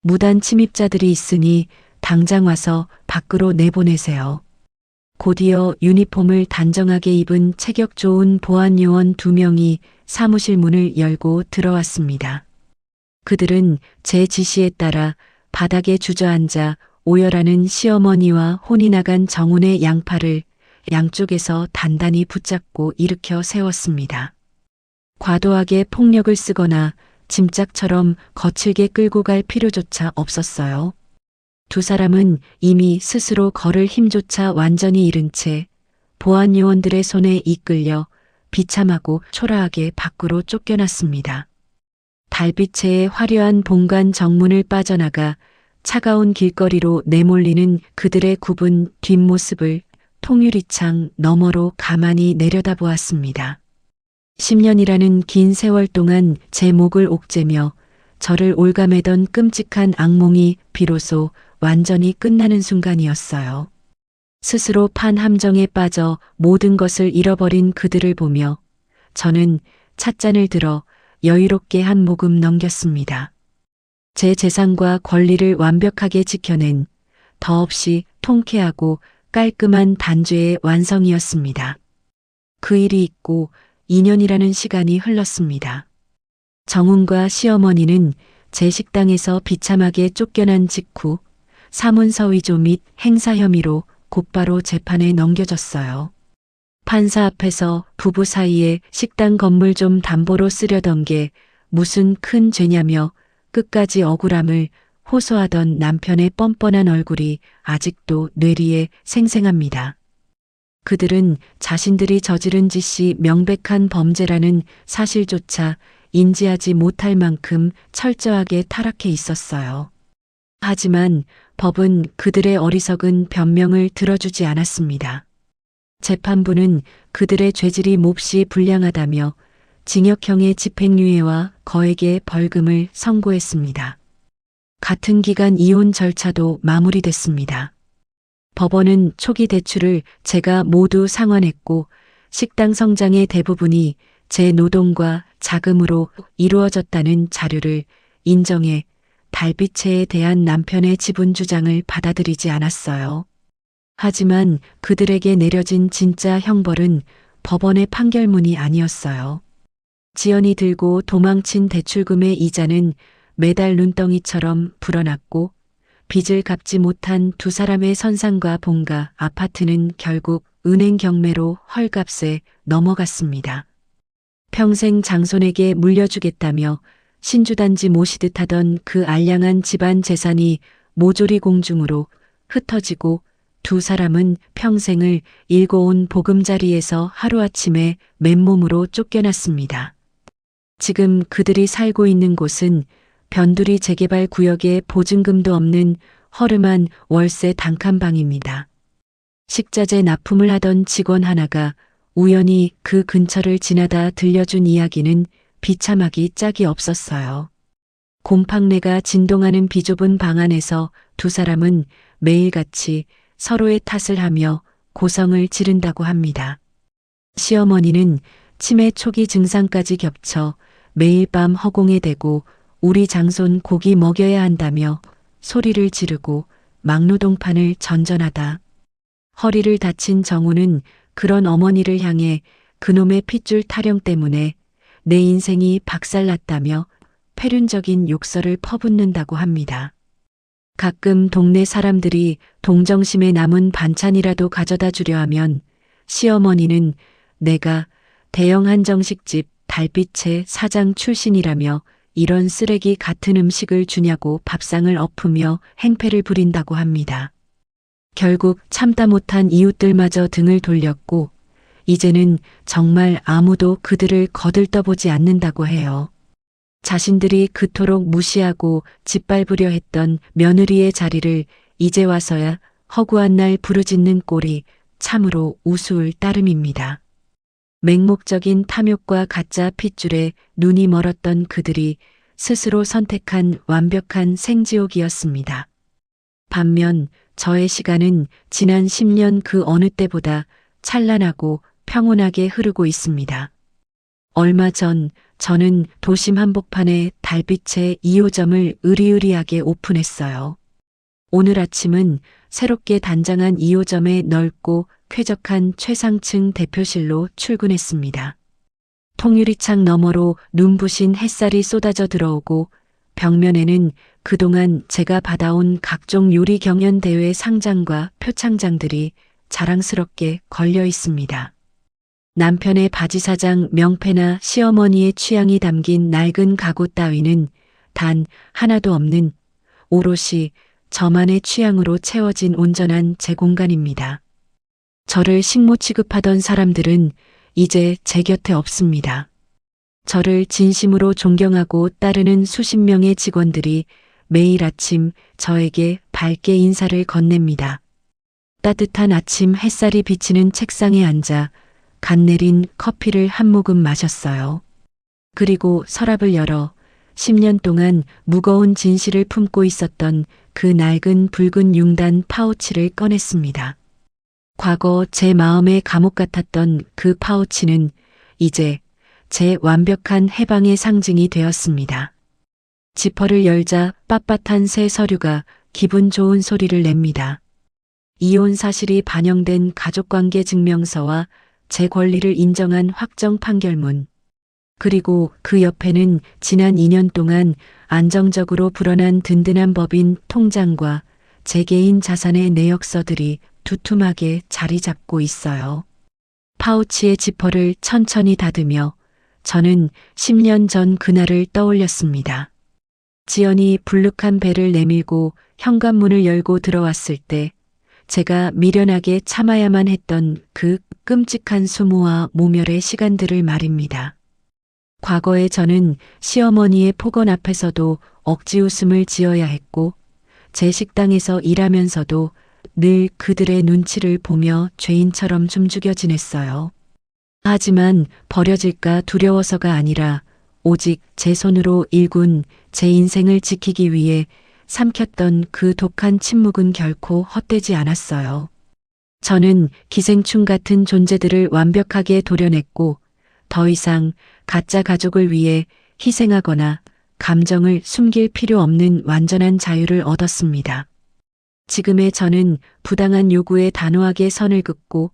무단 침입자들이 있으니 당장 와서 밖으로 내보내세요. 곧이어 유니폼을 단정하게 입은 체격 좋은 보안 요원 2명이 사무실 문을 열고 들어왔습니다. 그들은 제 지시에 따라 바닥에 주저앉아 오열하는 시어머니와 혼이 나간 정훈의 양팔을 양쪽에서 단단히 붙잡고 일으켜 세웠습니다. 과도하게 폭력을 쓰거나 짐짝처럼 거칠게 끌고 갈 필요조차 없었어요. 2 사람은 이미 스스로 걸을 힘조차 완전히 잃은 채 보안 요원들의 손에 이끌려 비참하고 초라하게 밖으로 쫓겨났습니다. 달빛의 화려한 본관 정문을 빠져나가 차가운 길거리로 내몰리는 그들의 굽은 뒷모습을 통유리창 너머로 가만히 내려다보았습니다. 10년이라는 긴 세월 동안 제 목을 옥죄며 저를 올가매던 끔찍한 악몽이 비로소 완전히 끝나는 순간이었어요. 스스로 판 함정에 빠져 모든 것을 잃어버린 그들을 보며 저는 찻잔을 들어 여유롭게 한 모금 넘겼습니다. 제 재산과 권리를 완벽하게 지켜낸 더없이 통쾌하고 깔끔한 단죄의 완성이었습니다. 그 일이 있고 2년이라는 시간이 흘렀습니다. 정훈과 시어머니는 제 식당에서 비참하게 쫓겨난 직후 사문서 위조 및 행사 혐의로 곧바로 재판에 넘겨졌어요. 판사 앞에서 부부 사이에 식당 건물 좀 담보로 쓰려던 게 무슨 큰 죄냐며 끝까지 억울함을 호소하던 남편의 뻔뻔한 얼굴이 아직도 뇌리에 생생합니다. 그들은 자신들이 저지른 짓이 명백한 범죄라는 사실조차 인지하지 못할 만큼 철저하게 타락해 있었어요. 하지만 법은 그들의 어리석은 변명을 들어주지 않았습니다. 재판부는 그들의 죄질이 몹시 불량하다며 징역형의 집행유예와 거액의 벌금을 선고했습니다. 같은 기간 이혼 절차도 마무리됐습니다. 법원은 초기 대출을 제가 모두 상환했고 식당 성장의 대부분이 제 노동과 자금으로 이루어졌다는 자료를 인정해 달빛채에 대한 남편의 지분 주장을 받아들이지 않았어요. 하지만 그들에게 내려진 진짜 형벌은 법원의 판결문이 아니었어요. 지연이 들고 도망친 대출금의 이자는 매달 눈덩이처럼 불어났고 빚을 갚지 못한 두 사람의 선상과 본가 아파트는 결국 은행 경매로 헐값에 넘어갔습니다. 평생 장손에게 물려주겠다며 신주단지 모시듯 하던 그 알량한 집안 재산이 모조리 공중으로 흩어지고 두 사람은 평생을 일궈온 보금자리에서 하루아침에 맨몸으로 쫓겨났습니다. 지금 그들이 살고 있는 곳은 변두리 재개발 구역에 보증금도 없는 허름한 월세 단칸방입니다. 식자재 납품을 하던 직원 하나가 우연히 그 근처를 지나다 들려준 이야기는 비참하기 짝이 없었어요. 곰팡내가 진동하는 비좁은 방 안에서 두 사람은 매일같이 서로의 탓을 하며 고성을 지른다고 합니다. 시어머니는 치매 초기 증상까지 겹쳐 매일 밤 허공에 대고 우리 장손 고기 먹여야 한다며 소리를 지르고 막노동판을 전전하다. 허리를 다친 정우는 그런 어머니를 향해 그놈의 핏줄 타령 때문에 내 인생이 박살났다며 폐륜적인 욕설을 퍼붓는다고 합니다. 가끔 동네 사람들이 동정심에 남은 반찬이라도 가져다 주려 하면 시어머니는 내가 대형 한정식집 달빛의 사장 출신이라며 이런 쓰레기 같은 음식을 주냐고 밥상을 엎으며 행패를 부린다고 합니다. 결국 참다 못한 이웃들마저 등을 돌렸고 이제는 정말 아무도 그들을 거들떠보지 않는다고 해요. 자신들이 그토록 무시하고 짓밟으려 했던 며느리의 자리를 이제 와서야 허구한 날 부르짖는 꼴이 참으로 우스울 따름입니다. 맹목적인 탐욕과 가짜 핏줄에 눈이 멀었던 그들이 스스로 선택한 완벽한 생지옥이었습니다. 반면 저의 시간은 지난 10년 그 어느 때보다 찬란하고 평온하게 흐르고 있습니다. 얼마 전 저는 도심 한복판에 달빛의 2호점을 으리으리하게 오픈했어요. 오늘 아침은 새롭게 단장한 2호점의 넓고 쾌적한 최상층 대표실로 출근했습니다. 통유리창 너머로 눈부신 햇살이 쏟아져 들어오고 벽면에는 그동안 제가 받아온 각종 요리 경연 대회 상장과 표창장들이 자랑스럽게 걸려 있습니다. 남편의 바지사장 명패나 시어머니의 취향이 담긴 낡은 가구 따위는 단 하나도 없는 오롯이 저만의 취향으로 채워진 온전한 제 공간입니다. 저를 식모 취급하던 사람들은 이제 제 곁에 없습니다. 저를 진심으로 존경하고 따르는 수십 명의 직원들이 매일 아침 저에게 밝게 인사를 건넵니다. 따뜻한 아침 햇살이 비치는 책상에 앉아 갓 내린 커피를 한 모금 마셨어요. 그리고 서랍을 열어 10년 동안 무거운 진실을 품고 있었던 그 낡은 붉은 융단 파우치를 꺼냈습니다. 과거 제 마음의 감옥 같았던 그 파우치는 이제 제 완벽한 해방의 상징이 되었습니다. 지퍼를 열자 빳빳한 새 서류가 기분 좋은 소리를 냅니다. 이혼 사실이 반영된 가족관계 증명서와 제 권리를 인정한 확정 판결문. 그리고 그 옆에는 지난 2년 동안 안정적으로 불어난 든든한 법인 통장과 제 개인 자산의 내역서들이 두툼하게 자리 잡고 있어요. 파우치의 지퍼를 천천히 닫으며 저는 10년 전 그날을 떠올렸습니다. 지연이 불룩한 배를 내밀고 현관문을 열고 들어왔을 때 제가 미련하게 참아야만 했던 그 끔찍한 수모와 모멸의 시간들을 말입니다. 과거에 저는 시어머니의 폭언 앞에서도 억지 웃음을 지어야 했고 제 식당에서 일하면서도 늘 그들의 눈치를 보며 죄인처럼 숨죽여 지냈어요. 하지만 버려질까 두려워서가 아니라 오직 제 손으로 일군 제 인생을 지키기 위해 삼켰던 그 독한 침묵은 결코 헛되지 않았어요. 저는 기생충 같은 존재들을 완벽하게 도려냈고 더 이상 가짜 가족을 위해 희생하거나 감정을 숨길 필요 없는 완전한 자유를 얻었습니다. 지금의 저는 부당한 요구에 단호하게 선을 긋고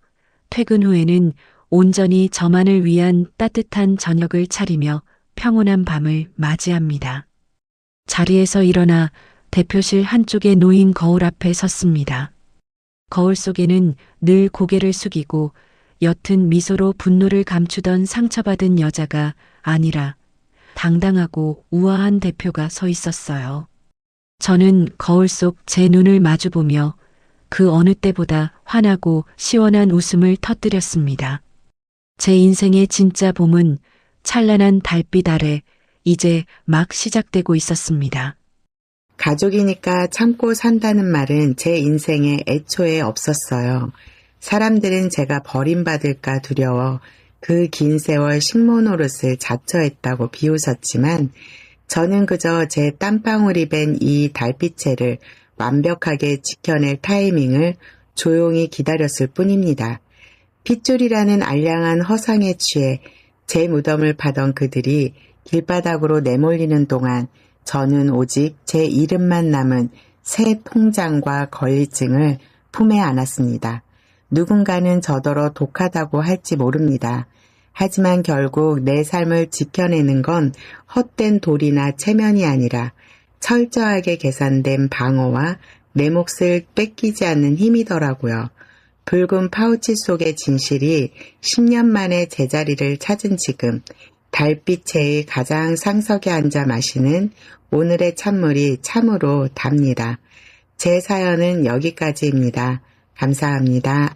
퇴근 후에는 온전히 저만을 위한 따뜻한 저녁을 차리며 평온한 밤을 맞이합니다. 자리에서 일어나 대표실 한쪽에 놓인 거울 앞에 섰습니다. 거울 속에는 늘 고개를 숙이고 옅은 미소로 분노를 감추던 상처받은 여자가 아니라 당당하고 우아한 대표가 서 있었어요. 저는 거울 속 제 눈을 마주보며 그 어느 때보다 환하고 시원한 웃음을 터뜨렸습니다. 제 인생의 진짜 봄은 찬란한 달빛 아래 이제 막 시작되고 있었습니다. 가족이니까 참고 산다는 말은 제 인생에 애초에 없었어요. 사람들은 제가 버림받을까 두려워 그 긴 세월 식모 노릇을 자처했다고 비웃었지만 저는 그저 제 땀방울이 밴 이 달빛채를 완벽하게 지켜낼 타이밍을 조용히 기다렸을 뿐입니다. 핏줄이라는 알량한 허상에 취해 제 무덤을 파던 그들이 길바닥으로 내몰리는 동안 저는 오직 제 이름만 남은 새 통장과 권리증을 품에 안았습니다. 누군가는 저더러 독하다고 할지 모릅니다. 하지만 결국 내 삶을 지켜내는 건 헛된 돌이나 체면이 아니라 철저하게 계산된 방어와 내 몫을 뺏기지 않는 힘이더라고요. 붉은 파우치 속의 진실이 10년 만에 제자리를 찾은 지금 달빛의 가장 상석에 앉아 마시는 오늘의 찬물이 참으로 답니다. 제 사연은 여기까지입니다. 감사합니다.